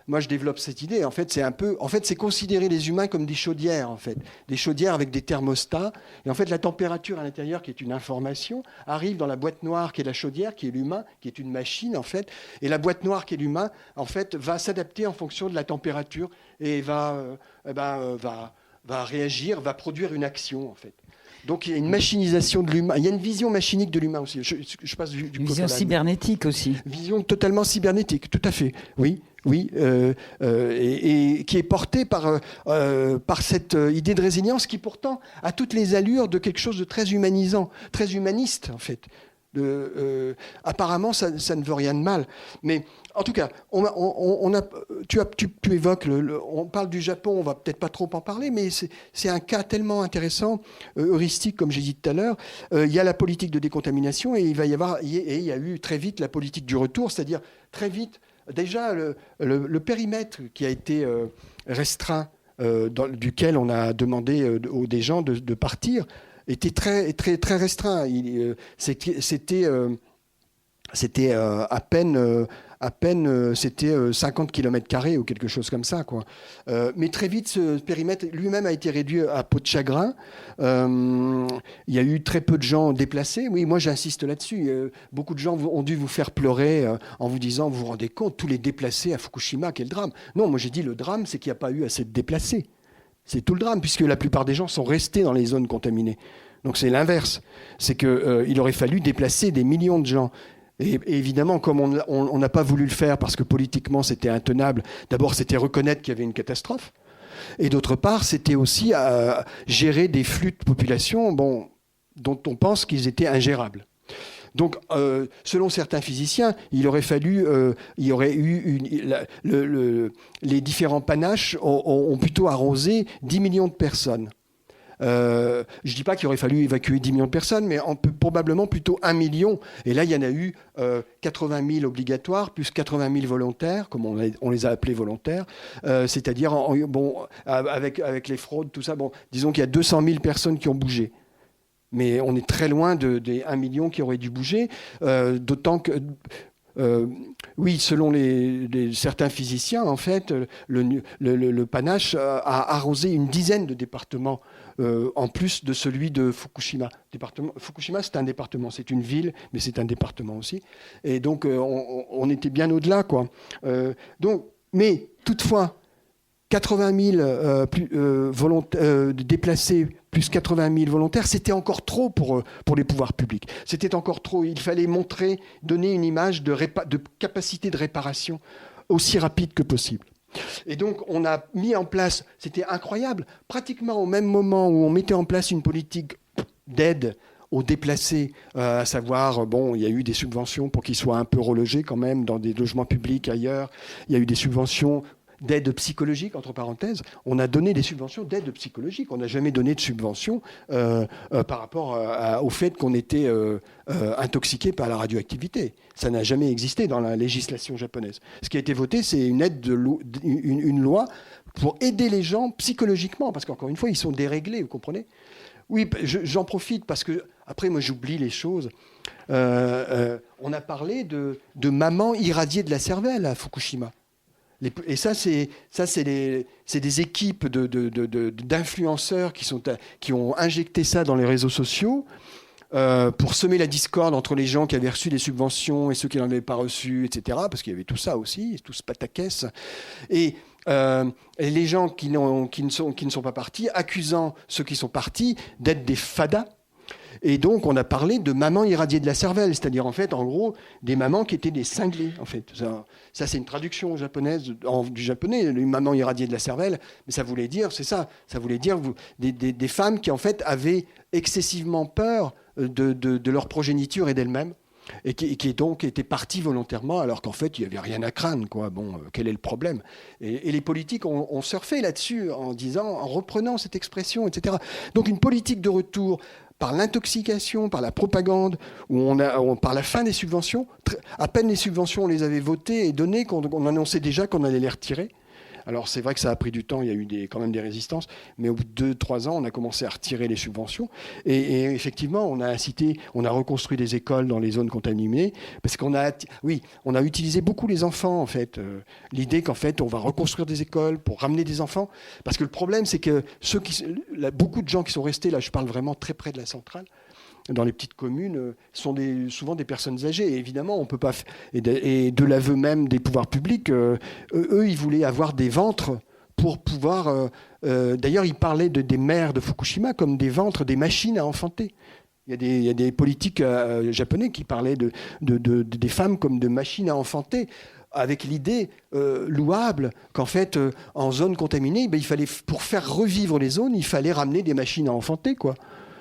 moi, je développe cette idée. En fait, c'est considérer les humains comme des chaudières, en fait. Des chaudières avec des thermostats. Et en fait, la température à l'intérieur, qui est une information, arrive dans la boîte noire, qui est la chaudière, qui est l'humain, qui est une machine, en fait. Et la boîte noire, qui est l'humain, en fait, va s'adapter en fonction de la température et va réagir, va produire une action, en fait. Donc il y a une machinisation de l'humain. Il y a une vision machinique de l'humain aussi. Je passe du vision cybernétique aussi. Vision totalement cybernétique, tout à fait. Oui, et qui est portée par cette idée de résilience qui pourtant a toutes les allures de quelque chose de très humanisant, très humaniste en fait. Apparemment, ça ne veut rien de mal. Mais en tout cas, tu évoques, on parle du Japon, on ne va peut-être pas trop en parler, mais c'est un cas tellement intéressant, heuristique, comme j'ai dit tout à l'heure. Il y a la politique de décontamination et il y a eu très vite la politique du retour, c'est-à-dire très vite, déjà, le périmètre qui a été restreint, duquel on a demandé aux des gens de partir, était très, très, très restreint. C'était à peine c'était 50 km² ou quelque chose comme ça, quoi. Mais très vite, ce périmètre lui-même a été réduit à peau de chagrin. Il y a eu très peu de gens déplacés. Oui, moi j'insiste là-dessus. Beaucoup de gens ont dû vous faire pleurer en vous disant, vous vous rendez compte, tous les déplacés à Fukushima, quel drame. Non, moi j'ai dit, le drame, c'est qu'il n'y a pas eu assez de déplacés. C'est tout le drame, puisque la plupart des gens sont restés dans les zones contaminées. Donc c'est l'inverse. C'est qu'il aurait fallu déplacer des millions de gens. Et évidemment, comme on n'a pas voulu le faire parce que politiquement c'était intenable, d'abord c'était reconnaître qu'il y avait une catastrophe, et d'autre part c'était aussi gérer des flux de population dont on pense qu'ils étaient ingérables. Donc, selon certains physiciens, il aurait eu les différents panaches ont plutôt arrosé 10 millions de personnes. Je ne dis pas qu'il aurait fallu évacuer 10 millions de personnes, mais probablement plutôt 1 million. Et là, il y en a eu 80 000 obligatoires, plus 80 000 volontaires, comme on les a appelés volontaires. C'est-à-dire, avec les fraudes, tout ça, disons qu'il y a 200 000 personnes qui ont bougé. Mais on est très loin des 1 million qui auraient dû bouger, d'autant que... oui, selon certains physiciens, en fait, le panache a arrosé une dizaine de départements en plus de celui de Fukushima. Fukushima, c'est un département, c'est une ville, mais c'est un département aussi. Et donc, on était bien au-delà, quoi. Mais toutefois, 80 000 déplacés plus 80 000 volontaires, c'était encore trop pour les pouvoirs publics. C'était encore trop. Il fallait donner une image de capacité de réparation aussi rapide que possible. Et donc, on a mis en place, c'était incroyable, pratiquement au même moment où on mettait en place une politique d'aide aux déplacés, à savoir, il y a eu des subventions pour qu'ils soient un peu relogés quand même dans des logements publics ailleurs. Il y a eu des subventions d'aide psychologique, entre parenthèses. On a donné des subventions d'aide psychologique. On n'a jamais donné de subventions par rapport au fait qu'on était intoxiqué par la radioactivité. Ça n'a jamais existé dans la législation japonaise. Ce qui a été voté, c'est une loi pour aider les gens psychologiquement, parce qu'encore une fois, ils sont déréglés, vous comprenez ? Oui, j'en profite parce que, après, moi, j'oublie les choses. On a parlé de maman irradiée de la cervelle à Fukushima. Et ça, c'est des équipes d'influenceurs qui ont injecté ça dans les réseaux sociaux pour semer la discorde entre les gens qui avaient reçu des subventions et ceux qui n'en avaient pas reçu, etc. Parce qu'il y avait tout ça aussi, tout ce pataquès. Et les gens qui ne sont pas partis, accusant ceux qui sont partis d'être des fadas. Et donc, on a parlé de mamans irradiées de la cervelle, c'est-à-dire, en fait, en gros, des mamans qui étaient des cinglés, en fait. Ça c'est une traduction japonaise, du japonais, les mamans irradiées de la cervelle, mais ça voulait dire, c'est ça, ça voulait dire des femmes qui, en fait, avaient excessivement peur de leur progéniture et d'elles-mêmes, et qui donc étaient parties volontairement, alors qu'en fait, il n'y avait rien à craindre, quoi. Quel est le problème ? Et les politiques ont surfé là-dessus, en reprenant cette expression, etc. Donc, une politique de retour par l'intoxication, par la propagande, par la fin des subventions. À peine les subventions, on les avait votées et données, qu'on annonçait déjà qu'on allait les retirer. Alors c'est vrai que ça a pris du temps, il y a eu quand même des résistances, mais au bout de 2-3 ans, on a commencé à retirer les subventions. Et effectivement, on a reconstruit des écoles dans les zones contaminées, parce qu'on a utilisé beaucoup les enfants, en fait. L'idée qu'en fait, on va reconstruire des écoles pour ramener des enfants. Parce que le problème, c'est que beaucoup de gens qui sont restés, là je parle vraiment très près de la centrale, dans les petites communes, sont souvent des personnes âgées. Et évidemment, on peut pas. Et de l'aveu même des pouvoirs publics, eux, ils voulaient avoir des ventres pour pouvoir. D'ailleurs, ils parlaient des mères de Fukushima comme des ventres, des machines à enfanter. Il y a des politiques japonais qui parlaient des femmes comme de machines à enfanter, avec l'idée louable qu'en fait, en zone contaminée, il fallait, pour faire revivre les zones, il fallait ramener des machines à enfanter, quoi.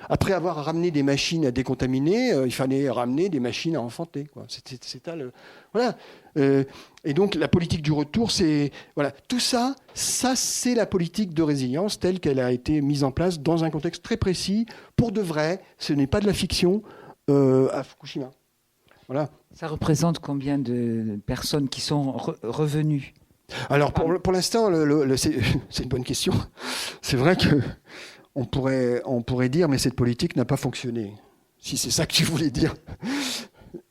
Après avoir ramené des machines à décontaminer, il fallait ramener des machines à enfanter, quoi. C'est ça voilà. Et donc la politique du retour, c'est voilà, tout ça c'est la politique de résilience telle qu'elle a été mise en place dans un contexte très précis, pour de vrai. Ce n'est pas de la fiction à Fukushima. Voilà. Ça représente combien de personnes qui sont revenues ? Alors pour l'instant, c'est une bonne question. C'est vrai que on pourrait dire, mais cette politique n'a pas fonctionné. Si c'est ça que tu voulais dire.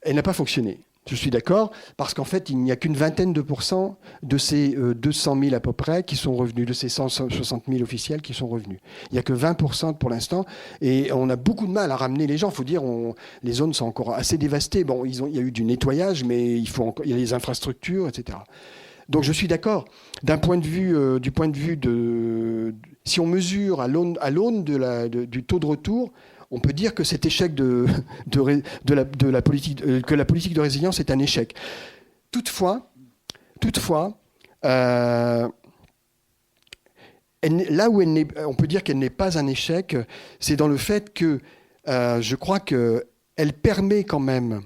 Elle n'a pas fonctionné. Je suis d'accord, parce qu'en fait, il n'y a qu'une vingtaine de pourcents de ces 200 000 à peu près qui sont revenus, de ces 160 000 officiels qui sont revenus. Il n'y a que 20% pour l'instant, et on a beaucoup de mal à ramener les gens. Il faut dire, les zones sont encore assez dévastées. Bon, il y a eu du nettoyage, mais il y a les infrastructures, etc. Donc je suis d'accord. Du point de vue si on mesure à l'aune du taux de retour, on peut dire que cet échec de la politique, que la politique de résilience est un échec. Toutefois, là où on peut dire qu'elle n'est pas un échec, c'est dans le fait que je crois qu'elle permet quand même,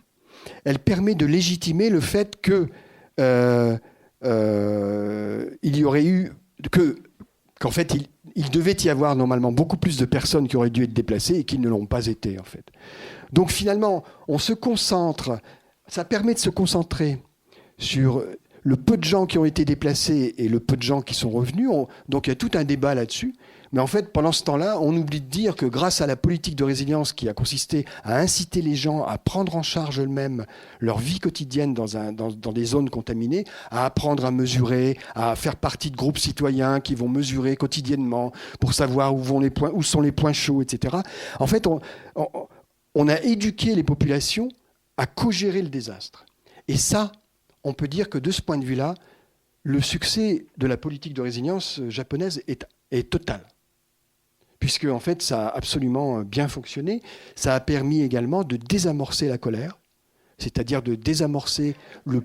de légitimer le fait que il y aurait eu qu'en fait il devait y avoir normalement beaucoup plus de personnes qui auraient dû être déplacées et qui ne l'ont pas été, en fait. Donc finalement, on se concentre, ça permet de se concentrer sur le peu de gens qui ont été déplacés et le peu de gens qui sont revenus. Donc il y a tout un débat là-dessus. Mais en fait, pendant ce temps-là, on oublie de dire que grâce à la politique de résilience qui a consisté à inciter les gens à prendre en charge eux-mêmes leur vie quotidienne dans des zones contaminées, à apprendre à mesurer, à faire partie de groupes citoyens qui vont mesurer quotidiennement pour savoir où sont les points chauds, etc. En fait, on a éduqué les populations à co-gérer le désastre. Et ça, on peut dire que de ce point de vue-là, le succès de la politique de résilience japonaise est total. Puisque, en fait, ça a absolument bien fonctionné. Ça a permis également de désamorcer la colère, c'est-à-dire de désamorcer le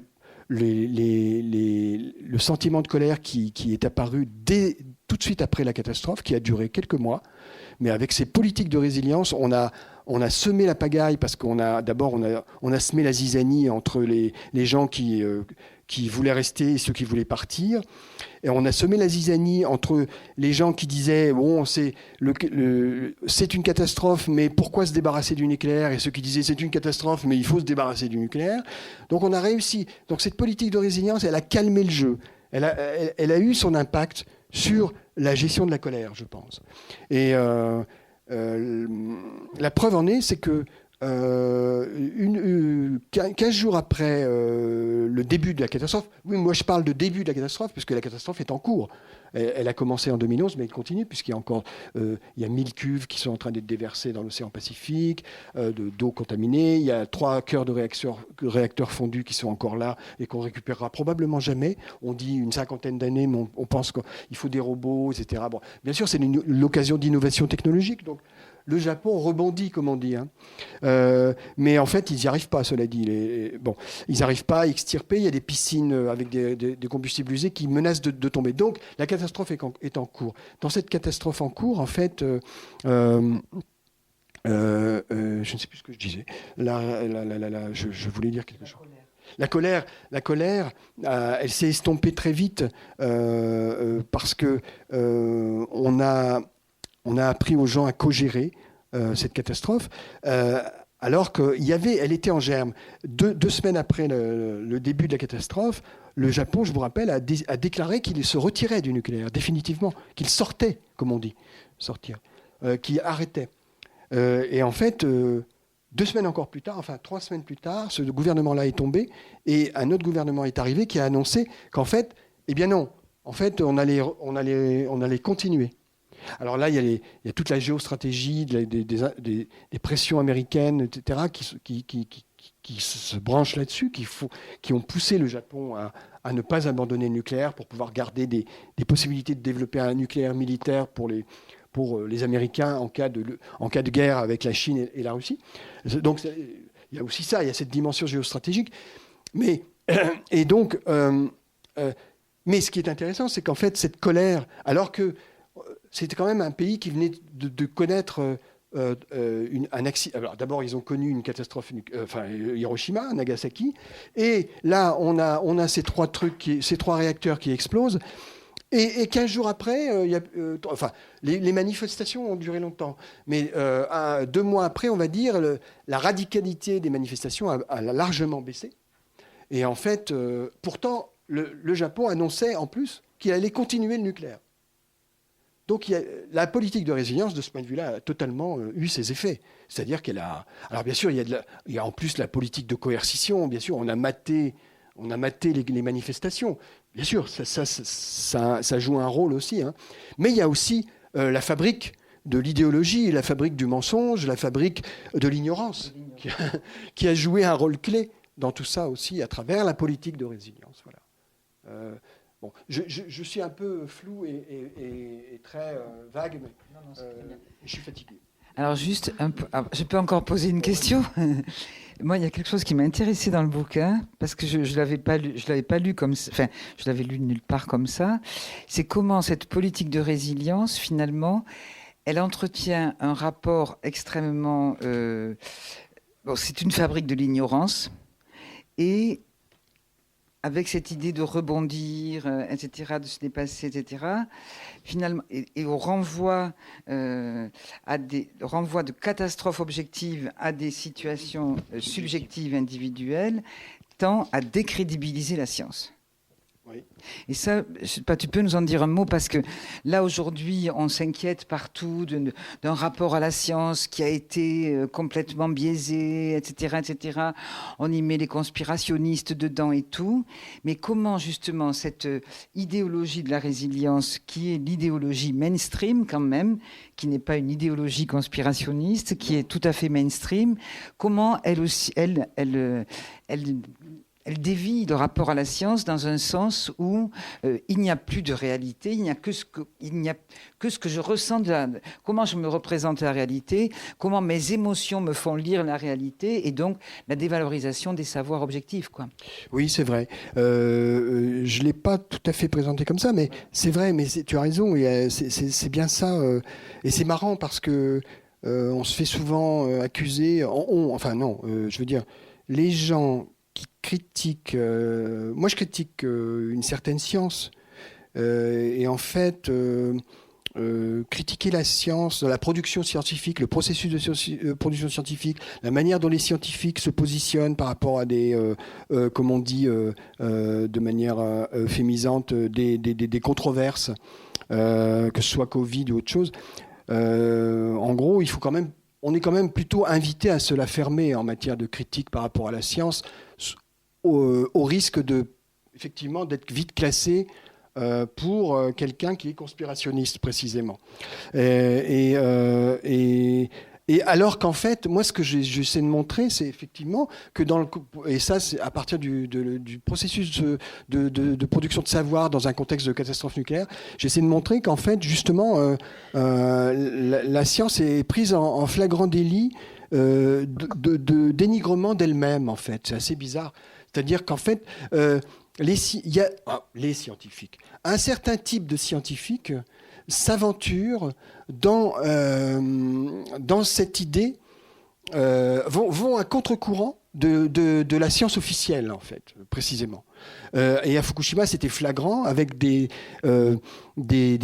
sentiment de colère qui est apparu tout de suite après la catastrophe, qui a duré quelques mois. Mais avec ces politiques de résilience, on a semé la pagaille parce qu'on a semé la zizanie entre les gens qui voulaient rester et ceux qui voulaient partir. Et on a semé la zizanie entre les gens qui disaient bon, c'est une catastrophe, mais pourquoi se débarrasser du nucléaire, et ceux qui disaient c'est une catastrophe, mais il faut se débarrasser du nucléaire. Donc on a réussi. Donc cette politique de résilience, elle a calmé le jeu. Elle a eu son impact sur la gestion de la colère, je pense. Et la preuve en est, c'est que 15 jours après le début de la catastrophe, oui, moi je parle de début de la catastrophe, puisque la catastrophe est en cours. Elle a commencé en 2011, mais elle continue, puisqu'il y a encore il y a 1000 cuves qui sont en train d'être déversées dans l'océan Pacifique, d'eau contaminée. Il y a 3 cœurs de réacteurs fondus qui sont encore là et qu'on récupérera probablement jamais. On dit une 50aine d'années, mais on pense qu'il faut des robots, etc. Bon, bien sûr, c'est l'occasion d'innovation technologique, donc le Japon rebondit, comme on dit. Hein. Mais en fait, ils n'y arrivent pas, cela dit. Ils n'arrivent pas à extirper. Il y a des piscines avec des combustibles usés qui menacent de tomber. Donc, la catastrophe est en cours. Dans cette catastrophe en cours, en fait, je ne sais plus ce que je disais. Je voulais dire quelque chose. La colère, elle s'est estompée très vite parce que on a appris aux gens à co-gérer cette catastrophe, alors elle était en germe. Deux semaines après le début de la catastrophe, le Japon, je vous rappelle, a déclaré qu'il se retirait du nucléaire, définitivement, qu'il sortait, comme on dit, sortir, qu'il arrêtait. Et en fait, 2 semaines encore plus tard, enfin 3 semaines plus tard, ce gouvernement-là est tombé, et un autre gouvernement est arrivé qui a annoncé qu'en fait, eh bien non, en fait, on allait continuer. Alors là, il y a toute la géostratégie des pressions américaines, etc., qui se branchent là-dessus, qui ont poussé le Japon à ne pas abandonner le nucléaire pour pouvoir garder des possibilités de développer un nucléaire militaire pour les Américains en cas de guerre avec la Chine et la Russie. Donc il y a aussi ça, il y a cette dimension géostratégique. Mais ce qui est intéressant, c'est qu'en fait, cette colère, alors que c'était quand même un pays qui venait de connaître un accident. Alors d'abord, ils ont connu une catastrophe, Hiroshima, Nagasaki, et là, on a ces 3 réacteurs qui explosent. Et 15 jours après, les manifestations ont duré longtemps. Mais 2 mois après, on va dire, la radicalité des manifestations a largement baissé. Et en fait, pourtant, le Japon annonçait en plus qu'il allait continuer le nucléaire. Donc la politique de résilience, de ce point de vue-là, a totalement eu ses effets. C'est-à-dire qu'elle a... Alors bien sûr, il y a en plus la politique de coercition. Bien sûr, on a maté les manifestations. Bien sûr, ça joue un rôle aussi. Hein. Mais il y a aussi la fabrique de l'idéologie, la fabrique du mensonge, la fabrique de l'ignorance, qui a joué un rôle clé dans tout ça aussi, à travers la politique de résilience. Voilà. Bon, je suis un peu flou et très vague, mais je suis fatigué. Alors juste, je peux encore poser une question. Moi, il y a quelque chose qui m'a intéressé dans le bouquin, parce que je l'avais pas lu comme ça, enfin, je l'avais lu nulle part comme ça. C'est comment cette politique de résilience, finalement, elle entretient un rapport extrêmement... c'est une fabrique de l'ignorance, et avec cette idée de rebondir, etc., de se dépasser, etc., finalement, et au renvoi, renvoi de catastrophes objectives à des situations subjectives, individuelles, tend à décrédibiliser la science. Oui. Et ça, je sais pas, tu peux nous en dire un mot, parce que là aujourd'hui on s'inquiète partout d'un rapport à la science qui a été complètement biaisé, etc., etc. On y met les conspirationnistes dedans et tout. Mais comment justement cette idéologie de la résilience, qui est l'idéologie mainstream quand même, qui n'est pas une idéologie conspirationniste, qui est tout à fait mainstream, comment elle aussi, elle dévie le rapport à la science dans un sens où il n'y a plus de réalité, il n'y a que ce que je ressens, comment je me représente la réalité, comment mes émotions me font lire la réalité, et donc la dévalorisation des savoirs objectifs, quoi. Oui, c'est vrai. Je ne l'ai pas tout à fait présenté comme ça, mais c'est vrai, mais tu as raison, c'est bien ça. Et c'est marrant parce que on se fait souvent accuser, je veux dire, les gens qui critiquent... moi, je critique une certaine science. Et en fait, critiquer la science, la production scientifique, le processus de production scientifique, la manière dont les scientifiques se positionnent par rapport à des, comme on dit de manière euphémisante, des controverses, que ce soit Covid ou autre chose. En gros, il faut quand même... On est quand même plutôt invité à se la fermer en matière de critique par rapport à la science, au risque effectivement d'être vite classé pour quelqu'un qui est conspirationniste précisément. Et alors qu'en fait, moi, ce que j'essaie de montrer, c'est effectivement que et ça, c'est à partir du processus de production de savoir dans un contexte de catastrophe nucléaire, j'essaie de montrer qu'en fait, justement, la science est prise en flagrant délit de dénigrement d'elle-même, en fait. C'est assez bizarre. C'est-à-dire qu'en fait, les scientifiques, un certain type de scientifiques s'aventurent dans cette idée, vont à contre-courant de la science officielle, en fait, précisément. Et à Fukushima, c'était flagrant, avec des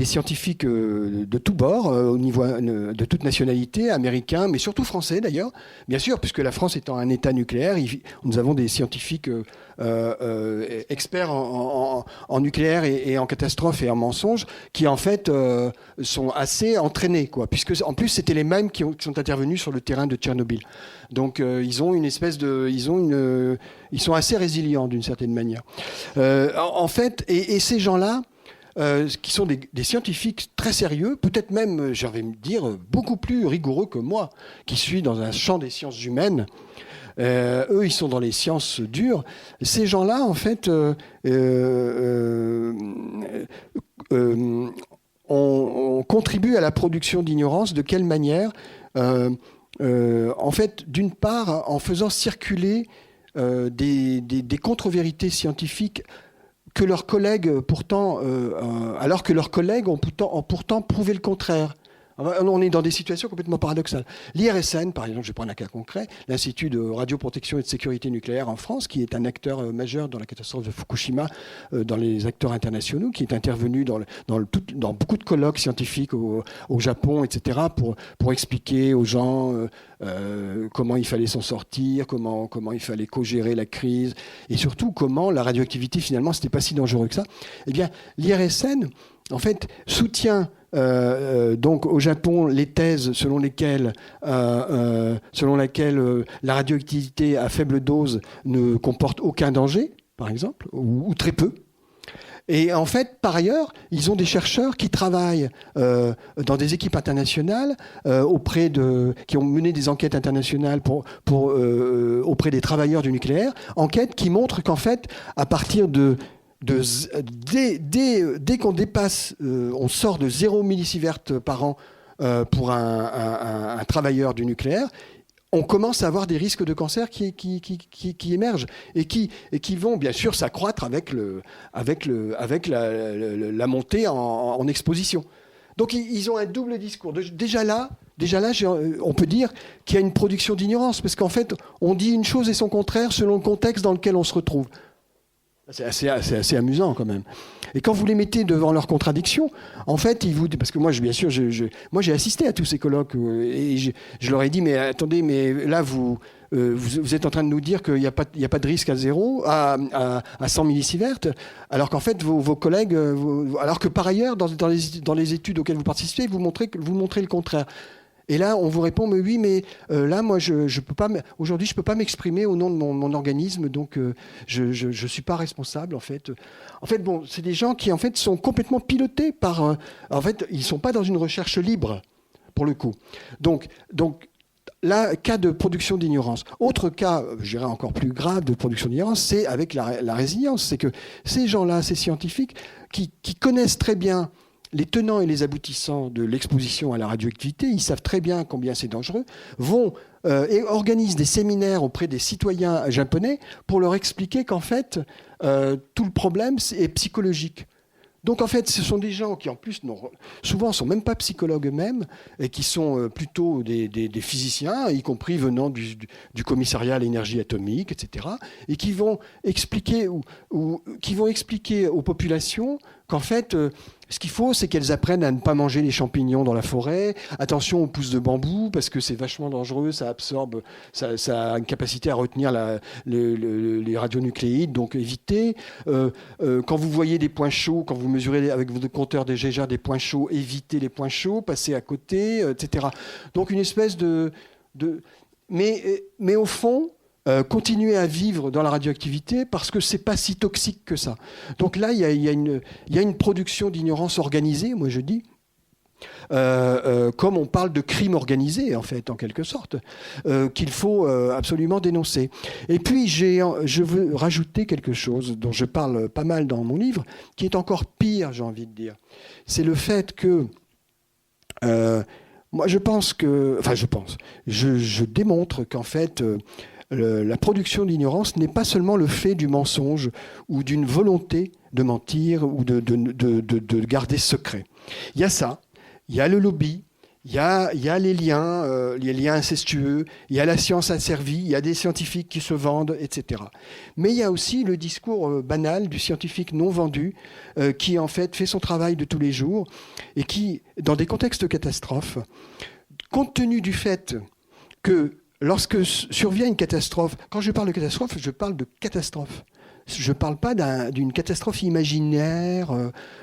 scientifiques de tous bords, au niveau de toute nationalité, américains, mais surtout français d'ailleurs, bien sûr, puisque la France étant un État nucléaire, nous avons des scientifiques experts en nucléaire et en catastrophe et en mensonges, qui en fait sont assez entraînés, quoi, puisque en plus c'était les mêmes qui sont intervenus sur le terrain de Tchernobyl. Donc ils ont une espèce de, ils sont assez résilients d'une certaine manière. En fait, et ces gens-là, qui sont des scientifiques très sérieux, peut-être même, j'ai envie de dire, beaucoup plus rigoureux que moi, qui suis dans un champ des sciences humaines. Eux, ils sont dans les sciences dures. Ces gens-là, en fait, on contribue à la production d'ignorance. De quelle manière ? En fait, d'une part, en faisant circuler des contre-vérités scientifiques que leurs collègues, pourtant, alors que leurs collègues ont pourtant prouvé le contraire. On est dans des situations complètement paradoxales. L'IRSN, par exemple, je vais prendre un cas concret, l'Institut de radioprotection et de sécurité nucléaire en France, qui est un acteur majeur dans la catastrophe de Fukushima, dans les acteurs internationaux, qui est intervenu dans beaucoup de colloques scientifiques au Japon, etc., pour expliquer aux gens comment il fallait s'en sortir, comment il fallait co-gérer la crise, et surtout comment la radioactivité, finalement, c'était pas si dangereux que ça. Eh bien, l'IRSN, en fait, soutient donc au Japon les thèses selon laquelle la radioactivité à faible dose ne comporte aucun danger, par exemple, ou très peu. Et en fait, par ailleurs, ils ont des chercheurs qui travaillent dans des équipes internationales qui ont mené des enquêtes internationales auprès des travailleurs du nucléaire, enquêtes qui montrent qu'en fait, à partir dès qu'on dépasse, on sort de 0 millisievert par an pour un travailleur du nucléaire, on commence à avoir des risques de cancer qui émergent et qui vont bien sûr s'accroître avec la montée en exposition. Donc ils ont un double discours. Déjà là, on peut dire qu'il y a une production d'ignorance, parce qu'en fait, on dit une chose et son contraire selon le contexte dans lequel on se retrouve. C'est assez amusant quand même. Et quand vous les mettez devant leurs contradictions, en fait, parce que moi, bien sûr, moi j'ai assisté à tous ces colloques et je leur ai dit, mais attendez, mais là vous êtes en train de nous dire qu'il n'y a pas de risque à 100 millisieverts, alors qu'en fait vos collègues, alors que par ailleurs dans les études auxquelles vous participez, vous montrez le contraire. Et là, on vous répond, mais oui, mais là, moi, aujourd'hui, je peux pas m'exprimer au nom de mon organisme, donc je suis pas responsable, en fait. En fait, bon, c'est des gens qui, en fait, sont complètement pilotés par... en fait, ils sont pas dans une recherche libre, pour le coup. Donc là, cas de production d'ignorance. Autre cas, je dirais encore plus grave de production d'ignorance, c'est avec la résilience. C'est que ces gens-là, ces scientifiques, qui connaissent très bien les tenants et les aboutissants de l'exposition à la radioactivité, ils savent très bien combien c'est dangereux, vont et organisent des séminaires auprès des citoyens japonais pour leur expliquer qu'en fait, tout le problème est psychologique. Donc en fait, ce sont des gens qui en plus souvent ne sont même pas psychologues eux-mêmes et qui sont plutôt des physiciens, y compris venant du commissariat à l'énergie atomique, etc. Et qui vont expliquer qui vont expliquer aux populations qu'en fait, ce qu'il faut, c'est qu'elles apprennent à ne pas manger les champignons dans la forêt. Attention aux pousses de bambou, parce que c'est vachement dangereux, ça absorbe, ça a une capacité à retenir les radionucléides, donc évitez. Quand vous voyez des points chauds, quand vous mesurez avec votre compteur des Geiger des points chauds, évitez les points chauds, passez à côté, etc. Donc une espèce mais au fond, continuer à vivre dans la radioactivité parce que c'est pas si toxique que ça. Donc là, il y a une production d'ignorance organisée, moi je dis, comme on parle de crime organisé en fait, en quelque sorte, qu'il faut absolument dénoncer. Et puis je veux rajouter quelque chose dont je parle pas mal dans mon livre, qui est encore pire, j'ai envie de dire. C'est le fait que moi je démontre qu'en fait la production d'ignorance n'est pas seulement le fait du mensonge ou d'une volonté de mentir ou de garder secret. Il y a ça, il y a le lobby, il y a les liens incestueux, il y a la science asservie, il y a des scientifiques qui se vendent, etc. Mais il y a aussi le discours banal du scientifique non vendu qui en fait son travail de tous les jours et qui, dans des contextes de catastrophe, compte tenu du fait que lorsque survient une catastrophe, quand je parle de catastrophe, je parle de catastrophe. Je ne parle pas d'une catastrophe imaginaire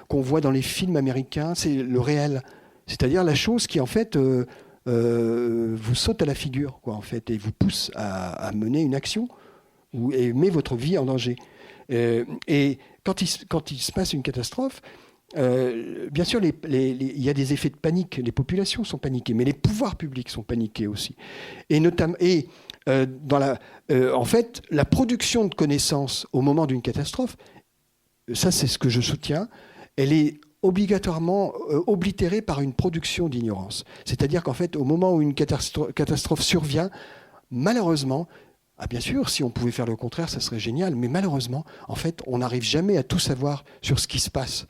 qu'on voit dans les films américains, c'est le réel. C'est-à-dire la chose qui, en fait, vous saute à la figure, quoi, en fait, et vous pousse à mener une action et met votre vie en danger. Et quand il se passe une catastrophe, bien sûr, il y a des effets de panique. Les populations sont paniquées, mais les pouvoirs publics sont paniqués aussi. Et notamment, en fait, la production de connaissances au moment d'une catastrophe, ça c'est ce que je soutiens, elle est obligatoirement oblitérée par une production d'ignorance. C'est-à-dire qu'en fait, au moment où une catastrophe survient, malheureusement, bien sûr, si on pouvait faire le contraire, ça serait génial, mais malheureusement, en fait, on n'arrive jamais à tout savoir sur ce qui se passe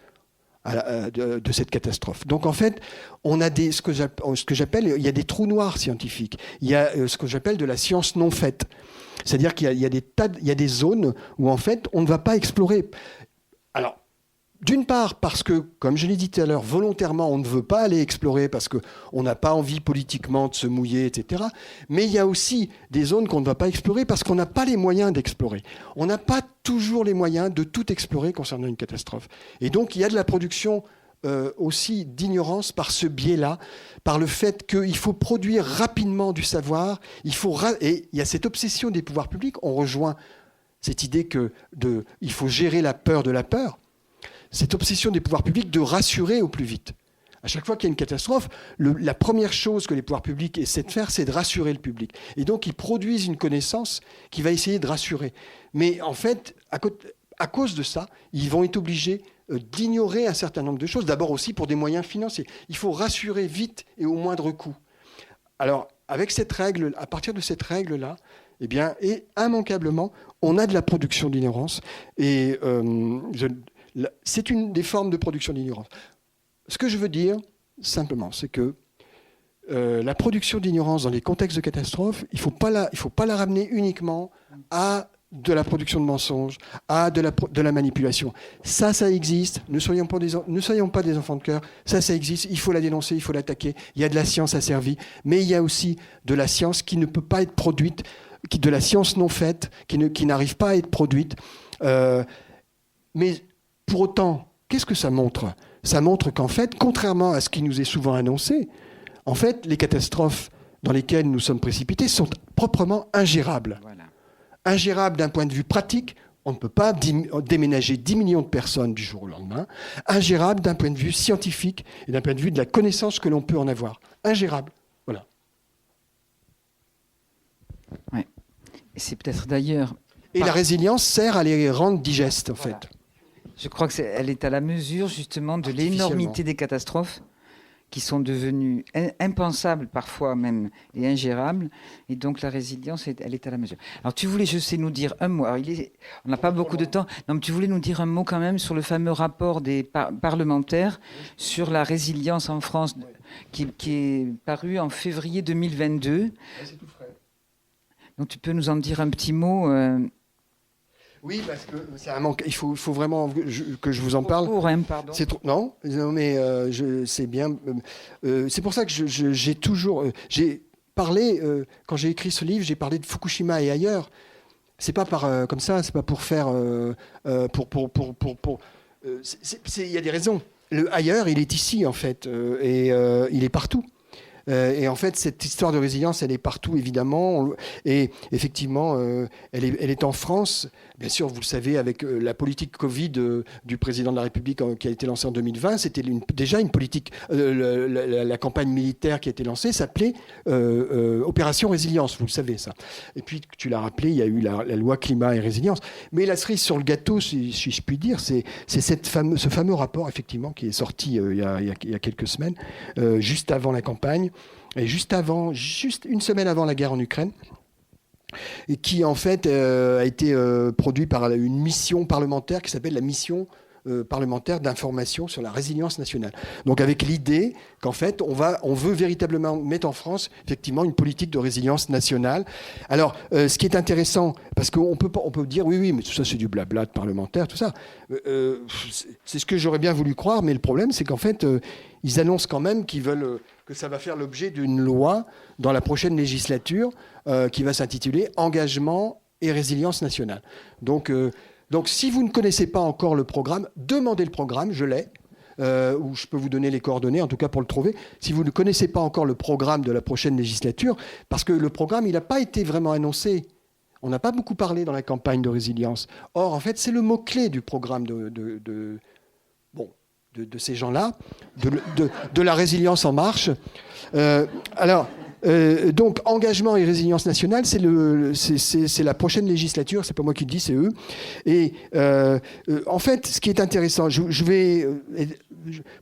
de cette catastrophe. Donc en fait, on a ce que j'appelle, il y a des trous noirs scientifiques. Il y a ce que j'appelle de la science non faite. C'est-à-dire qu'il y a des zones où en fait, on ne va pas explorer. Alors, d'une part, parce que, comme je l'ai dit tout à l'heure, volontairement, on ne veut pas aller explorer parce qu'on n'a pas envie politiquement de se mouiller, etc. Mais il y a aussi des zones qu'on ne va pas explorer parce qu'on n'a pas les moyens d'explorer. On n'a pas toujours les moyens de tout explorer concernant une catastrophe. Et donc, il y a de la production aussi d'ignorance par ce biais-là, par le fait qu'il faut produire rapidement du savoir. Et il y a cette obsession des pouvoirs publics. On rejoint cette idée il faut gérer la peur de la peur. Cette obsession des pouvoirs publics de rassurer au plus vite. À chaque fois qu'il y a une catastrophe, la première chose que les pouvoirs publics essaient de faire, c'est de rassurer le public. Et donc, ils produisent une connaissance qui va essayer de rassurer. Mais en fait, à cause de ça, ils vont être obligés d'ignorer un certain nombre de choses. D'abord aussi pour des moyens financiers. Il faut rassurer vite et au moindre coût. Alors, avec cette règle, à partir de cette règle-là, eh bien, et immanquablement, on a de la production d'ignorance. Et c'est une des formes de production d'ignorance. Ce que je veux dire, simplement, c'est que la production d'ignorance dans les contextes de catastrophe, il ne faut pas la ramener uniquement à de la production de mensonges à de la manipulation. Ça existe. Ne soyons pas des enfants de cœur. Ça existe. Il faut la dénoncer, il faut l'attaquer. Il y a de la science asservie, mais il y a aussi de la science qui ne peut pas être produite, de la science non faite, qui n'arrive pas à être produite. Mais pour autant, qu'est-ce que ça montre ? Ça montre qu'en fait, contrairement à ce qui nous est souvent annoncé, en fait, les catastrophes dans lesquelles nous sommes précipités sont proprement ingérables. Voilà. Ingérable d'un point de vue pratique, on ne peut pas déménager 10 millions de personnes du jour au lendemain. Ingérable d'un point de vue scientifique et d'un point de vue de la connaissance que l'on peut en avoir. Ingérable, voilà. Ouais. Et c'est peut-être d'ailleurs... Et la résilience sert à les rendre digestes, en fait. Je crois qu'elle est à la mesure, justement, de l'énormité des catastrophes qui sont devenues impensables parfois même et ingérables. Et donc la résilience, elle est à la mesure. Alors tu voulais, je sais, nous dire un mot. Alors, on n'a pas beaucoup de temps. Non, mais tu voulais nous dire un mot quand même sur le fameux rapport des parlementaires sur la résilience en France qui est paru en février 2022. C'est tout frais. Donc tu peux nous en dire un petit mot Oui, parce que c'est un manque. Il faut vraiment que je vous en parle. Pardon. C'est trop. Non, mais c'est bien. C'est pour ça que j'ai toujours. J'ai parlé quand j'ai écrit ce livre, j'ai parlé de Fukushima et ailleurs. C'est pas comme ça. C'est pas pour faire. Il y a des raisons. Le ailleurs, il est ici en fait, et il est partout. Et en fait, cette histoire de résilience, elle est partout, évidemment. Et effectivement, elle est en France. Bien sûr, vous le savez, avec la politique Covid du président de la République qui a été lancée en 2020, c'était déjà une politique. La campagne militaire qui a été lancée s'appelait Opération Résilience, vous le savez, ça. Et puis, tu l'as rappelé, il y a eu la loi climat et résilience. Mais la cerise sur le gâteau, si je puis dire, c'est ce fameux rapport, effectivement, qui est sorti il y a quelques semaines, juste avant la campagne. Et juste une semaine avant la guerre en Ukraine, et qui en fait a été produit par une mission parlementaire qui s'appelle la mission parlementaire d'information sur la résilience nationale. Donc avec l'idée qu'en fait on veut véritablement mettre en France effectivement une politique de résilience nationale. Alors ce qui est intéressant, parce qu'on peut dire oui mais tout ça c'est du blabla de parlementaire, tout ça. C'est ce que j'aurais bien voulu croire, mais le problème c'est qu'en fait ils annoncent quand même qu'ils veulent que ça va faire l'objet d'une loi dans la prochaine législature qui va s'intituler Engagement et résilience nationale. Donc si vous ne connaissez pas encore le programme, demandez le programme, je l'ai, ou je peux vous donner les coordonnées, en tout cas pour le trouver. Si vous ne connaissez pas encore le programme de la prochaine législature, parce que le programme, il n'a pas été vraiment annoncé. On n'a pas beaucoup parlé dans la campagne de résilience. Or, en fait, c'est le mot-clé du programme de ces gens-là, de la résilience en marche. Donc, engagement et résilience nationale, c'est la prochaine législature, c'est pas moi qui le dis, c'est eux. Et en fait, ce qui est intéressant, je vais...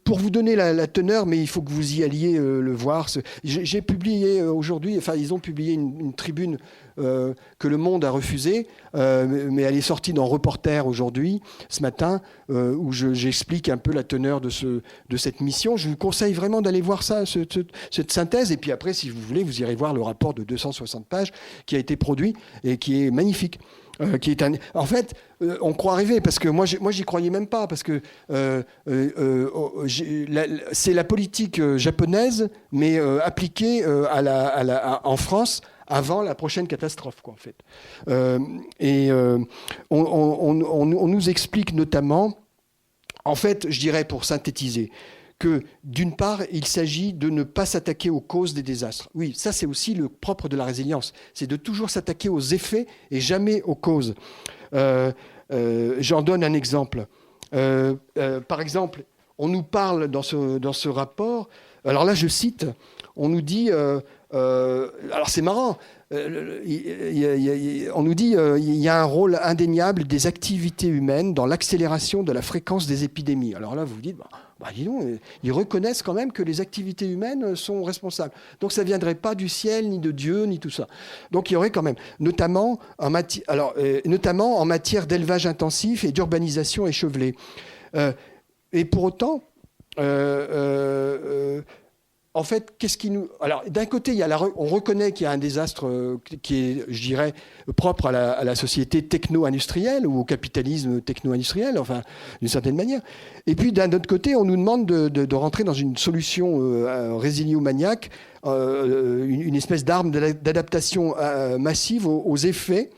Pour vous donner la teneur, mais il faut que vous y alliez le voir. J'ai publié aujourd'hui, enfin ils ont publié une tribune que Le Monde a refusée, mais elle est sortie dans Reporter aujourd'hui, ce matin, où j'explique un peu la teneur de cette mission. Je vous conseille vraiment d'aller voir ça, cette synthèse, et puis après, si vous voulez, vous irez voir le rapport de 260 pages qui a été produit et qui est magnifique. En fait, on croit rêver, parce que moi j'y croyais même pas, parce que c'est la politique japonaise, mais appliquée en France avant la prochaine catastrophe, quoi, en fait. On nous explique notamment, en fait, je dirais pour synthétiser, que d'une part, il s'agit de ne pas s'attaquer aux causes des désastres. Oui, ça c'est aussi le propre de la résilience, c'est de toujours s'attaquer aux effets et jamais aux causes. J'en donne un exemple. Par exemple, on nous parle dans ce rapport, alors là je cite, on nous dit, alors c'est marrant, on nous dit il y a un rôle indéniable des activités humaines dans l'accélération de la fréquence des épidémies. Alors là vous vous dites, dis donc, ils reconnaissent quand même que les activités humaines sont responsables. Donc ça ne viendrait pas du ciel, ni de Dieu, ni tout ça. Donc il y aurait quand même, notamment en matière d'élevage intensif et d'urbanisation échevelée. Et pour autant, en fait, qu'est-ce qui nous... Alors, d'un côté, on reconnaît qu'il y a un désastre qui est, je dirais, propre à la société techno-industrielle ou au capitalisme techno-industriel, enfin, d'une certaine manière. Et puis, d'un autre côté, on nous demande de rentrer dans une solution résiliomaniaque, une espèce d'arme d'adaptation massive aux effets.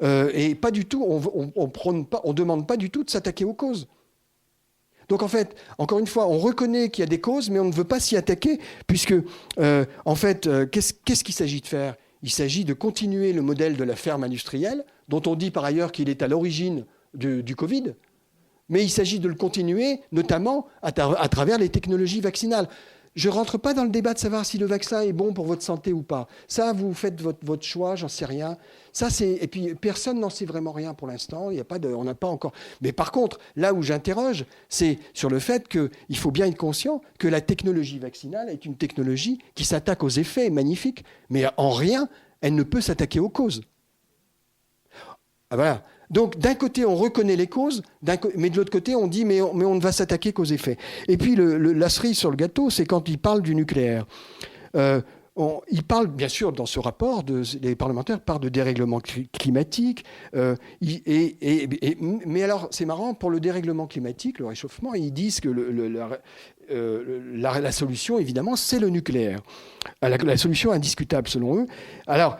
Et pas du tout, on demande pas du tout de s'attaquer aux causes. Donc en fait, encore une fois, on reconnaît qu'il y a des causes, mais on ne veut pas s'y attaquer, puisque en fait, qu'est-ce qu'il s'agit de faire ? Il s'agit de continuer le modèle de la ferme industrielle, dont on dit par ailleurs qu'il est à l'origine du Covid, mais il s'agit de le continuer, notamment à travers les technologies vaccinales. Je ne rentre pas dans le débat de savoir si le vaccin est bon pour votre santé ou pas. Ça, vous faites votre choix, j'en sais rien. Et puis, personne n'en sait vraiment rien pour l'instant. On n'a pas encore... Mais par contre, là où j'interroge, c'est sur le fait qu'il faut bien être conscient que la technologie vaccinale est une technologie qui s'attaque aux effets magnifiques, mais en rien, elle ne peut s'attaquer aux causes. Ah, voilà. Donc, d'un côté, on reconnaît les causes, mais de l'autre côté, on dit mais on ne va s'attaquer qu'aux effets. Et puis, la cerise sur le gâteau, c'est quand il parle du nucléaire. Il parle, bien sûr, dans ce rapport, les parlementaires parlent de dérèglement climatique. Mais alors, c'est marrant, pour le dérèglement climatique, le réchauffement, ils disent que la solution, évidemment, c'est le nucléaire. La solution indiscutable, selon eux. Alors,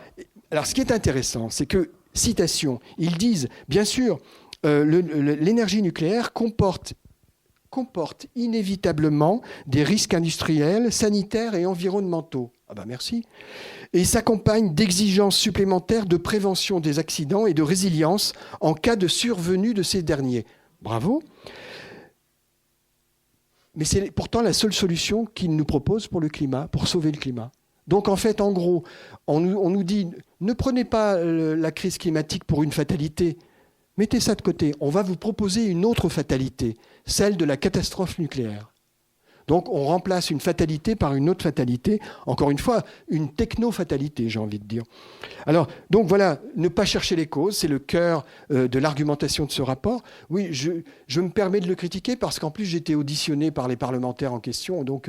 ce qui est intéressant, c'est que citation, ils disent, bien sûr, l'énergie nucléaire comporte inévitablement des risques industriels, sanitaires et environnementaux. Ah ben merci. Et s'accompagne d'exigences supplémentaires de prévention des accidents et de résilience en cas de survenue de ces derniers. Bravo. Mais c'est pourtant la seule solution qu'ils nous proposent pour le climat, pour sauver le climat. Donc en fait, en gros, on nous dit, ne prenez pas la crise climatique pour une fatalité. Mettez ça de côté. On va vous proposer une autre fatalité, celle de la catastrophe nucléaire. Donc on remplace une fatalité par une autre fatalité. Encore une fois, une techno-fatalité, j'ai envie de dire. Alors, donc voilà, ne pas chercher les causes, c'est le cœur de l'argumentation de ce rapport. Oui, je me permets de le critiquer parce qu'en plus j'ai été auditionné par les parlementaires en question, donc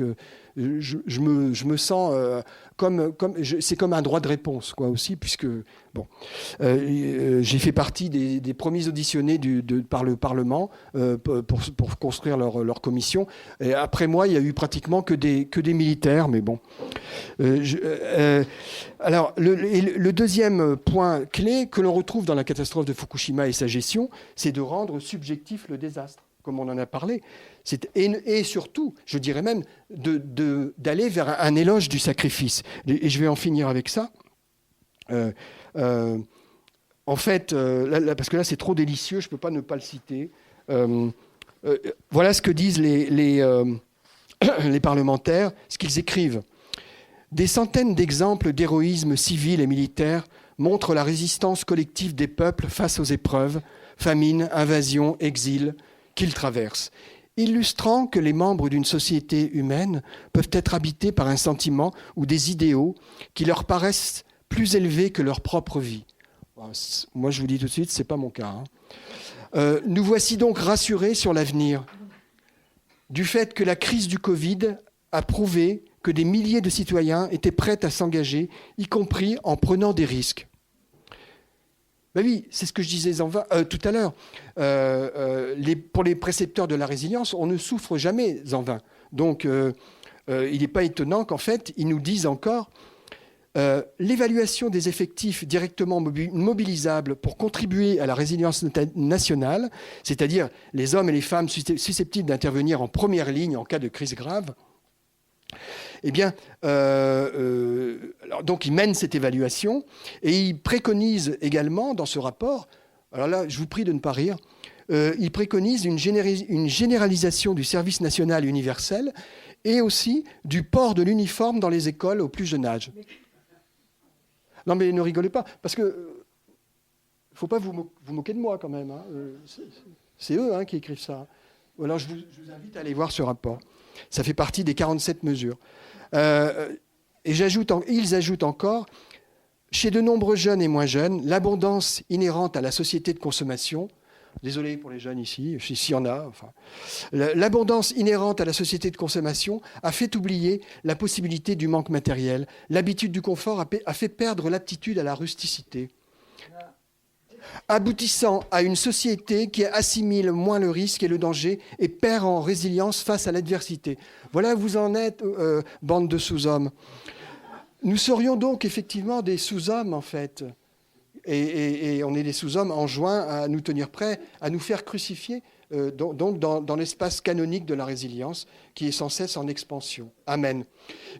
je me sens c'est comme un droit de réponse, quoi, aussi, puisque bon, j'ai fait partie des premiers auditionnés par le Parlement pour construire leur commission. Et après moi, il y a eu pratiquement que des militaires, mais bon. Alors, le deuxième point clé que l'on retrouve dans la catastrophe de Fukushima et sa gestion, c'est de rendre subjectif le désastre, comme on en a parlé. Et surtout, je dirais même, d'aller vers un éloge du sacrifice. Et je vais en finir avec ça. En fait, parce que là, c'est trop délicieux, je ne peux pas ne pas le citer. Voilà ce que disent les parlementaires, ce qu'ils écrivent. Des centaines d'exemples d'héroïsme civil et militaire montrent la résistance collective des peuples face aux épreuves, famine, invasion, exil qu'ils traversent, illustrant que les membres d'une société humaine peuvent être habités par un sentiment ou des idéaux qui leur paraissent plus élevés que leur propre vie. Moi, je vous dis tout de suite, ce n'est pas mon cas. Nous voici donc rassurés sur l'avenir, du fait que la crise du Covid a prouvé que des milliers de citoyens étaient prêts à s'engager, y compris en prenant des risques. Ben oui, c'est ce que je disais tout à l'heure. Pour les précepteurs de la résilience, on ne souffre jamais en vain. Donc, il n'est pas étonnant qu'en fait, ils nous disent encore l'évaluation des effectifs directement mobilisables pour contribuer à la résilience nationale, c'est-à-dire les hommes et les femmes susceptibles d'intervenir en première ligne en cas de crise grave. Eh bien, donc ils mènent cette évaluation et ils préconisent également dans ce rapport, alors là, je vous prie de ne pas rire, ils préconisent une généralisation du service national universel et aussi du port de l'uniforme dans les écoles au plus jeune âge. Non mais ne rigolez pas, parce que il ne faut pas vous moquer de moi quand même. Hein. C'est eux qui écrivent ça. Alors je vous invite à aller voir ce rapport. Ça fait partie des 47 mesures. Et ils ajoutent encore, chez de nombreux jeunes et moins jeunes, l'abondance inhérente à la société de consommation Désolé pour les jeunes ici, s'il y en a. Enfin. L'abondance inhérente à la société de consommation a fait oublier la possibilité du manque matériel. L'habitude du confort a fait perdre l'aptitude à la rusticité, aboutissant à une société qui assimile moins le risque et le danger et perd en résilience face à l'adversité. Voilà où vous en êtes, bande de sous-hommes. Nous serions donc effectivement des sous-hommes, en fait. Et on est des sous-hommes enjoints à nous tenir prêts, à nous faire crucifier, donc dans l'espace canonique de la résilience, qui est sans cesse en expansion. Amen.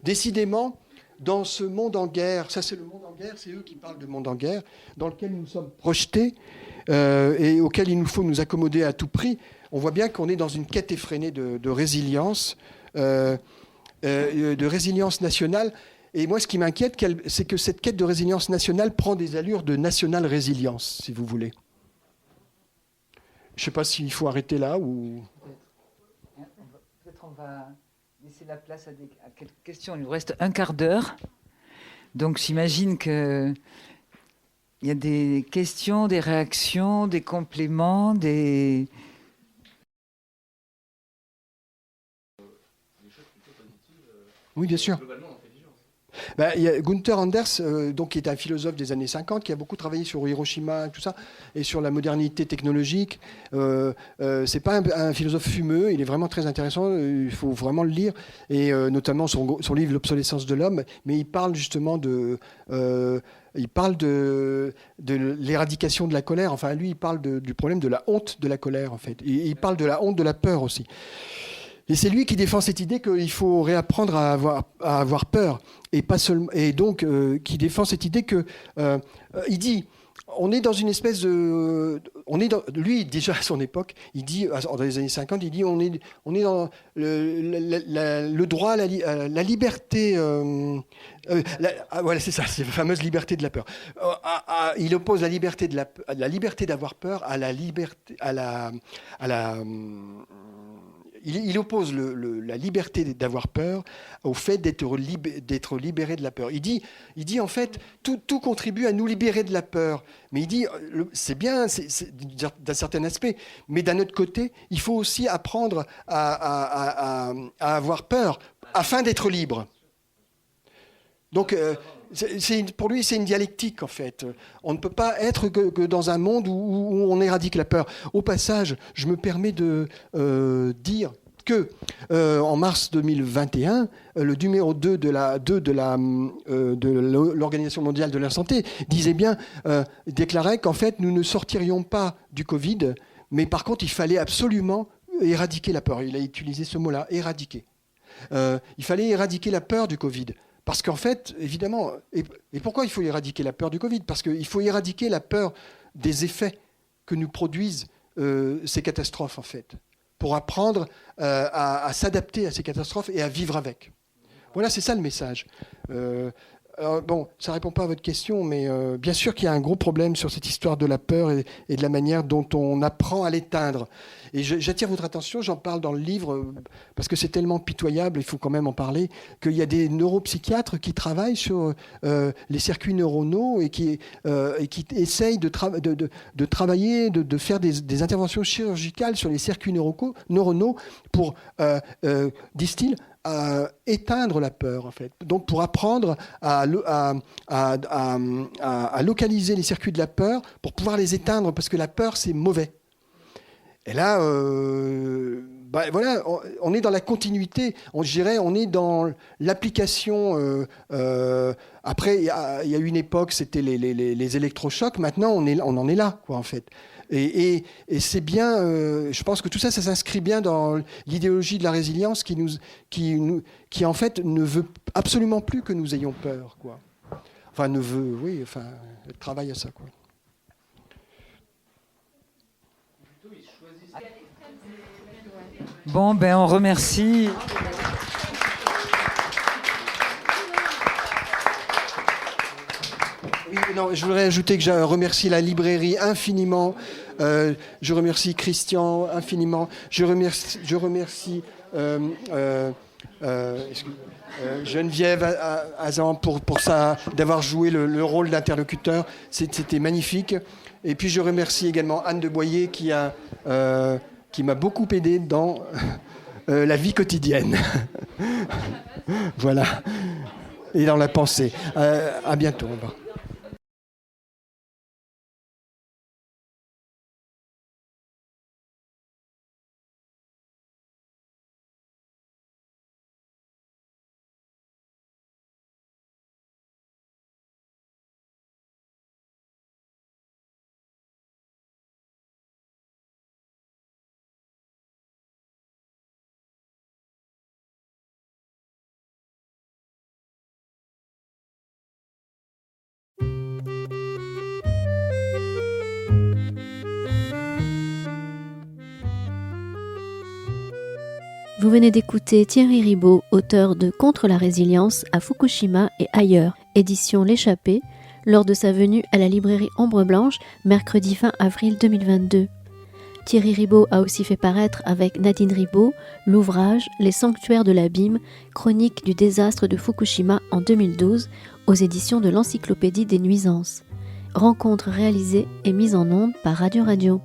Décidément, dans ce monde en guerre, ça c'est le monde en guerre, c'est eux qui parlent de monde en guerre, dans lequel nous sommes projetés et auquel il nous faut nous accommoder à tout prix, on voit bien qu'on est dans une quête effrénée de résilience nationale. Et moi, ce qui m'inquiète, c'est que cette quête de résilience nationale prend des allures de national résilience, si vous voulez. Je ne sais pas s'il faut arrêter là ou... Peut-être on va laisser la place à quelques questions. Il nous reste un quart d'heure. Donc j'imagine qu'il y a des questions, des réactions, des compléments, des... Oui, bien sûr. Il y a Gunther Anders, donc, qui est un philosophe des années 50, qui a beaucoup travaillé sur Hiroshima et tout ça, et sur la modernité technologique. C'est pas un philosophe fumeux, il est vraiment très intéressant, il faut vraiment le lire, et notamment son livre L'obsolescence de l'homme, mais il parle justement de l'éradication de la colère. Enfin, lui, il parle du problème de la honte de la colère, en fait. Et il parle de la honte de la peur aussi. Et c'est lui qui défend cette idée qu'il faut réapprendre à avoir peur, et pas seulement, et donc qui défend cette idée que il dit, on est dans une espèce de, lui déjà à son époque, il dit dans les années 50, il dit on est dans le droit à la liberté, voilà c'est ça, c'est la fameuse liberté de la peur. Il oppose la liberté d'avoir peur à la liberté il oppose la liberté d'avoir peur au fait d'être libéré de la peur. Il dit en fait, tout contribue à nous libérer de la peur. Mais il dit, c'est bien d'un certain aspect, mais d'un autre côté, il faut aussi apprendre à avoir peur afin d'être libre. Donc, pour lui, c'est une dialectique, en fait. On ne peut pas être que dans un monde où on éradique la peur. Au passage, je me permets de dire que en mars 2021, le numéro 2 de l'Organisation mondiale de la santé déclarait qu'en fait, nous ne sortirions pas du Covid, mais par contre, il fallait absolument éradiquer la peur. Il a utilisé ce mot-là, éradiquer. Il fallait éradiquer la peur du Covid. Parce qu'en fait, évidemment, et pourquoi il faut éradiquer la peur du Covid ? Parce qu'il faut éradiquer la peur des effets que nous produisent ces catastrophes, en fait, pour apprendre à s'adapter à ces catastrophes et à vivre avec. Voilà, c'est ça le message. Bon, ça ne répond pas à votre question, mais bien sûr qu'il y a un gros problème sur cette histoire de la peur et de la manière dont on apprend à l'éteindre. Et j'attire votre attention, j'en parle dans le livre, parce que c'est tellement pitoyable, il faut quand même en parler, qu'il y a des neuropsychiatres qui travaillent sur les circuits neuronaux et qui essayent de travailler, de faire des interventions chirurgicales sur les circuits neuronaux pour, disent-ils, éteindre la peur, en fait. Donc, pour apprendre à localiser les circuits de la peur, pour pouvoir les éteindre, parce que la peur, c'est mauvais. Et là, voilà, on est dans la continuité, on est dans l'application. Après, il y a eu une époque, c'était les électrochocs. Maintenant, on en est là, quoi, en fait. Et c'est bien, je pense que tout ça s'inscrit bien dans l'idéologie de la résilience qui en fait ne veut absolument plus que nous ayons peur, quoi. Enfin, elle travaille à ça, quoi. Bon, on remercie. Oui, non, je voudrais ajouter que je remercie la librairie infiniment. Je remercie Christian infiniment. Je remercie Geneviève Hazan pour d'avoir joué le rôle d'interlocuteur. C'était magnifique. Et puis je remercie également Anne de Boyer qui m'a beaucoup aidé dans la vie quotidienne. Voilà. Et dans la pensée. À bientôt. Au revoir. Vous venez d'écouter Thierry Ribaud, auteur de Contre la résilience à Fukushima et ailleurs, édition L'Échappée, lors de sa venue à la librairie Ombre Blanche, mercredi 20 avril 2022. Thierry Ribaud a aussi fait paraître avec Nadine Ribaud l'ouvrage Les sanctuaires de l'abîme, chronique du désastre de Fukushima en 2012, aux éditions de l'Encyclopédie des nuisances. Rencontre réalisée et mise en onde par Radio Radio.